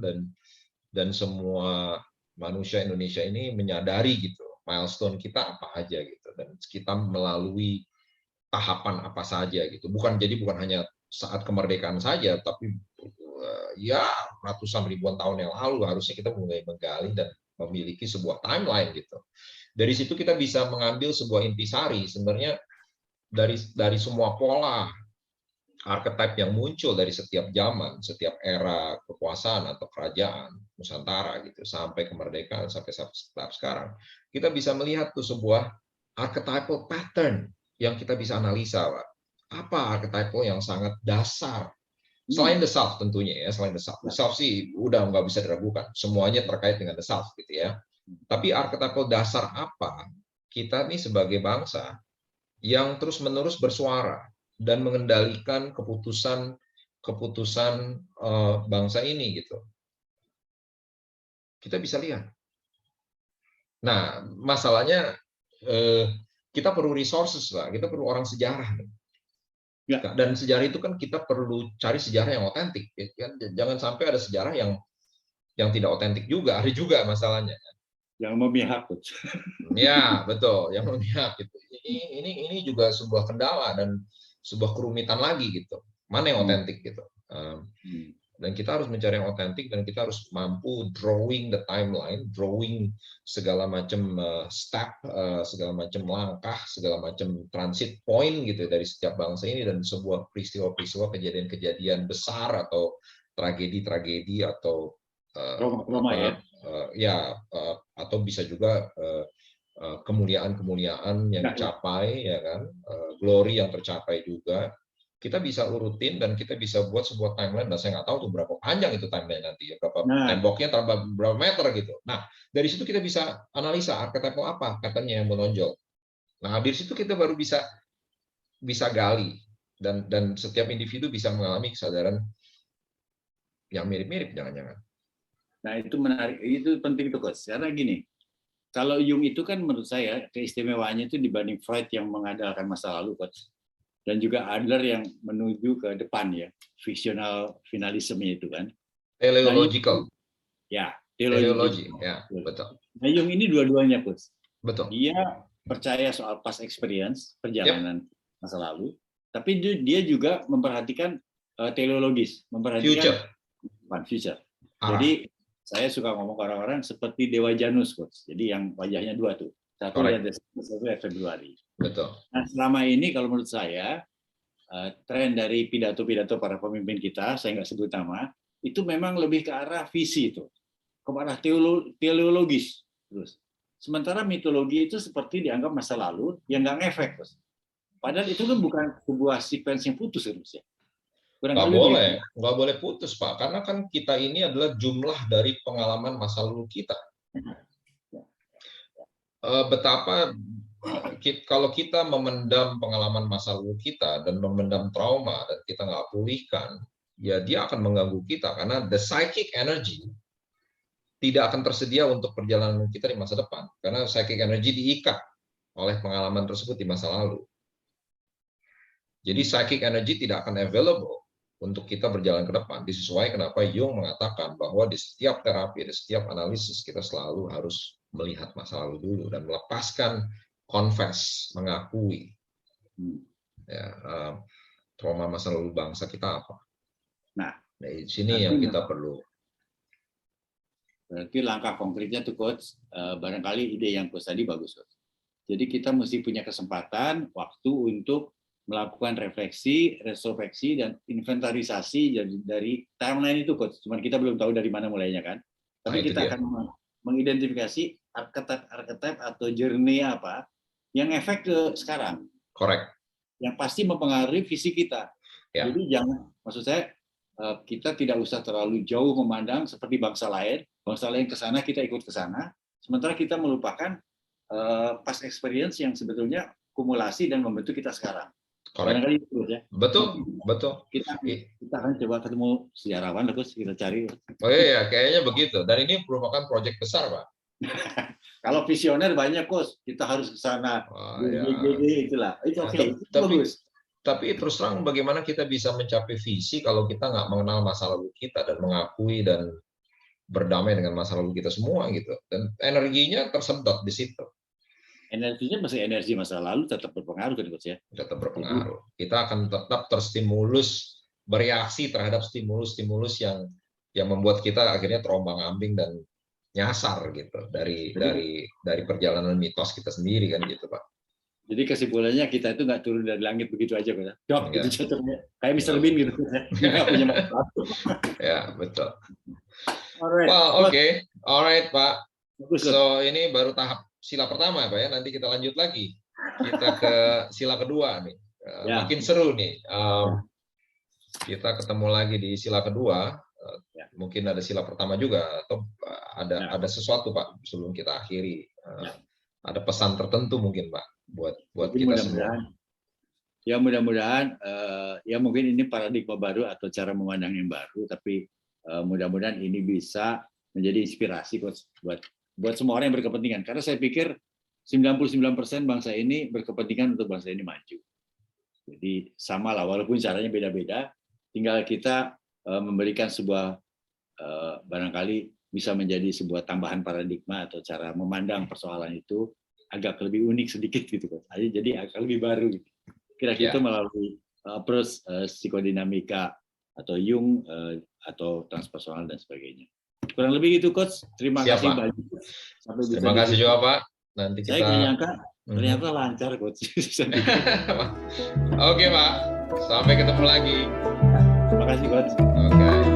dan semua manusia Indonesia ini menyadari gitu milestone kita apa aja gitu, dan kita melalui tahapan apa saja gitu. Bukan hanya saat kemerdekaan saja, tapi ya ratusan ribuan tahun yang lalu harusnya kita mulai menggali dan memiliki sebuah timeline gitu. Dari situ kita bisa mengambil sebuah intisari sebenarnya dari semua pola archetype yang muncul dari setiap zaman, setiap era kekuasaan atau kerajaan Nusantara gitu, sampai kemerdekaan sampai saat sekarang, kita bisa melihat tuh sebuah archetypal pattern yang kita bisa analisa, Pak. Apa archetypal yang sangat dasar? Selain the self tentunya ya, selain the self. The self sih udah nggak bisa diragukan, semuanya terkait dengan the self gitu ya. Tapi archetypal dasar apa kita nih sebagai bangsa yang terus-menerus bersuara dan mengendalikan keputusan bangsa ini gitu. Kita bisa lihat. Nah, masalahnya kita perlu resources, Pak. Kita perlu orang sejarah. Ya. Dan sejarah itu kan kita perlu cari sejarah yang otentik. Jangan sampai ada sejarah yang tidak otentik juga. Ada juga masalahnya. Yang memihak. Ya, betul. Yang memihak. Gitu. Ini juga sebuah kendala dan sebuah kerumitan lagi gitu. Mana yang otentik gitu. Dan kita harus mencari yang otentik dan kita harus mampu drawing the timeline, drawing segala macam step, segala macam langkah, segala macam transit point gitu dari setiap bangsa ini dan sebuah peristiwa-peristiwa, kejadian-kejadian besar atau tragedi-tragedi atau atau bisa juga kemuliaan-kemuliaan yang dicapai, ya kan, glory yang tercapai juga. Kita bisa urutin dan kita bisa buat sebuah timeline, dan saya nggak tahu tuh berapa panjang itu timeline nanti ya, berapa temboknya, berapa meter gitu. Nah, dari situ kita bisa analisa archetype apa katanya yang menonjol. Nah, dari situ kita baru bisa gali dan setiap individu bisa mengalami kesadaran yang mirip-mirip jangan-jangan. Nah, itu menarik, itu penting tuh Coach. Karena gini, kalau Jung itu kan menurut saya keistimewaannya itu dibanding Freud yang mengandalkan masa lalu, Coach. Dan juga Adler yang menuju ke depan ya, visional finalisme itu kan. Teleological. Ya, teleologi. Ya, betul. Nah, Jung ini dua-duanya, Coach. Betul. Dia percaya soal past experience, perjalanan masa lalu, tapi dia juga memperhatikan teleologis, memperhatikan future. Jadi saya suka ngomong ke orang-orang seperti Dewa Janus, Coach. Jadi yang wajahnya dua tuh. Satu Februari. Betul. Nah, selama ini kalau menurut saya tren dari pidato-pidato para pemimpin kita, saya nggak sebut nama, itu memang lebih ke arah visi itu, ke arah teleologis terus. Sementara mitologi itu seperti dianggap masa lalu yang nggak ngefek, terus. Padahal itu kan bukan sebuah sequence yang putus, terus ya. Nggak boleh putus, Pak, karena kan kita ini adalah jumlah dari pengalaman masa lalu kita. Betapa kalau kita memendam pengalaman masa lalu kita dan memendam trauma dan kita nggak pulihkan, ya dia akan mengganggu kita karena the psychic energy tidak akan tersedia untuk perjalanan kita di masa depan karena psychic energy diikat oleh pengalaman tersebut di masa lalu. Jadi psychic energy tidak akan available untuk kita berjalan ke depan. Disesuaikan kenapa Jung mengatakan bahwa di setiap terapi, di setiap analisis kita selalu harus melihat masa lalu dulu dan melepaskan, confess, mengakui ya, trauma masa lalu bangsa kita apa. Nah, di sini yang kita perlu. Berarti langkah konkretnya tuh Coach, barangkali ide yang Coach tadi bagus, Coach. Jadi kita mesti punya kesempatan, waktu untuk melakukan refleksi, retrospeksi, dan inventarisasi dari timeline itu, Coach. Cuman kita belum tahu dari mana mulainya kan. Tapi kita akan mengidentifikasi archetype atau journey apa yang efek ke sekarang. Correct. Yang pasti mempengaruhi visi kita. Ya. Jadi jangan, maksud saya kita tidak usah terlalu jauh memandang seperti bangsa lain ke sana kita ikut ke sana, sementara kita melupakan past experience yang sebetulnya kumulasi dan membentuk kita sekarang. Correct. Itu, ya. Betul. Kita akan coba ketemu sejarawan, terus kita cari. Oh iya, kayaknya begitu. Dan ini merupakan proyek besar, Pak. Kalau visioner banyak, Coach. Kita harus ke sana. Itulah. Itu oke. Bagus. Tapi terus terang bagaimana kita bisa mencapai visi kalau kita nggak mengenal masa lalu kita dan mengakui dan berdamai dengan masa lalu kita semua gitu. Dan energinya tersedot di situ. Energinya masih energi masa lalu tetap berpengaruh kan Coach ya? Tetap berpengaruh. Kita akan tetap terstimulus bereaksi terhadap stimulus-stimulus yang membuat kita akhirnya terombang-ambing dan nyasar gitu dari perjalanan mitos kita sendiri kan gitu Pak. Jadi kesimpulannya kita itu nggak turun dari langit begitu aja, Pak. Dok, gitu jatuhnya. Kayak Mr. Bean gitu. Nggak punya masalah. Ya, betul. Alright. Well, oke. Alright, Pak. So, ini baru tahap sila pertama, Pak ya. Nanti kita lanjut lagi. Kita ke sila kedua nih. Makin seru nih. Kita ketemu lagi di sila kedua. Mungkin ada sila pertama juga atau ada sesuatu, Pak, sebelum kita akhiri. Ada pesan tertentu mungkin, Pak, buat kita semua. Ya mudah-mudahan ya mungkin ini paradigma baru atau cara memandang yang baru, tapi mudah-mudahan ini bisa menjadi inspirasi buat semua orang yang berkepentingan. Karena saya pikir 99% bangsa ini berkepentingan untuk bangsa ini maju. Jadi sama lah, walaupun caranya beda-beda, tinggal kita memberikan sebuah barangkali bisa menjadi sebuah tambahan paradigma atau cara memandang persoalan itu agak lebih unik sedikit gitu kan. Jadi agak lebih baru gitu. Kira-kira melalui approach psikodinamika atau Jung atau transpersonal dan sebagainya. Kurang lebih gitu Coach. Terima kasih banyak. Terima kasih juga Pak. Nanti kita saya ternyata lancar Coach. Oke Pak. Sampai ketemu lagi. Terima kasih Coach. Oke.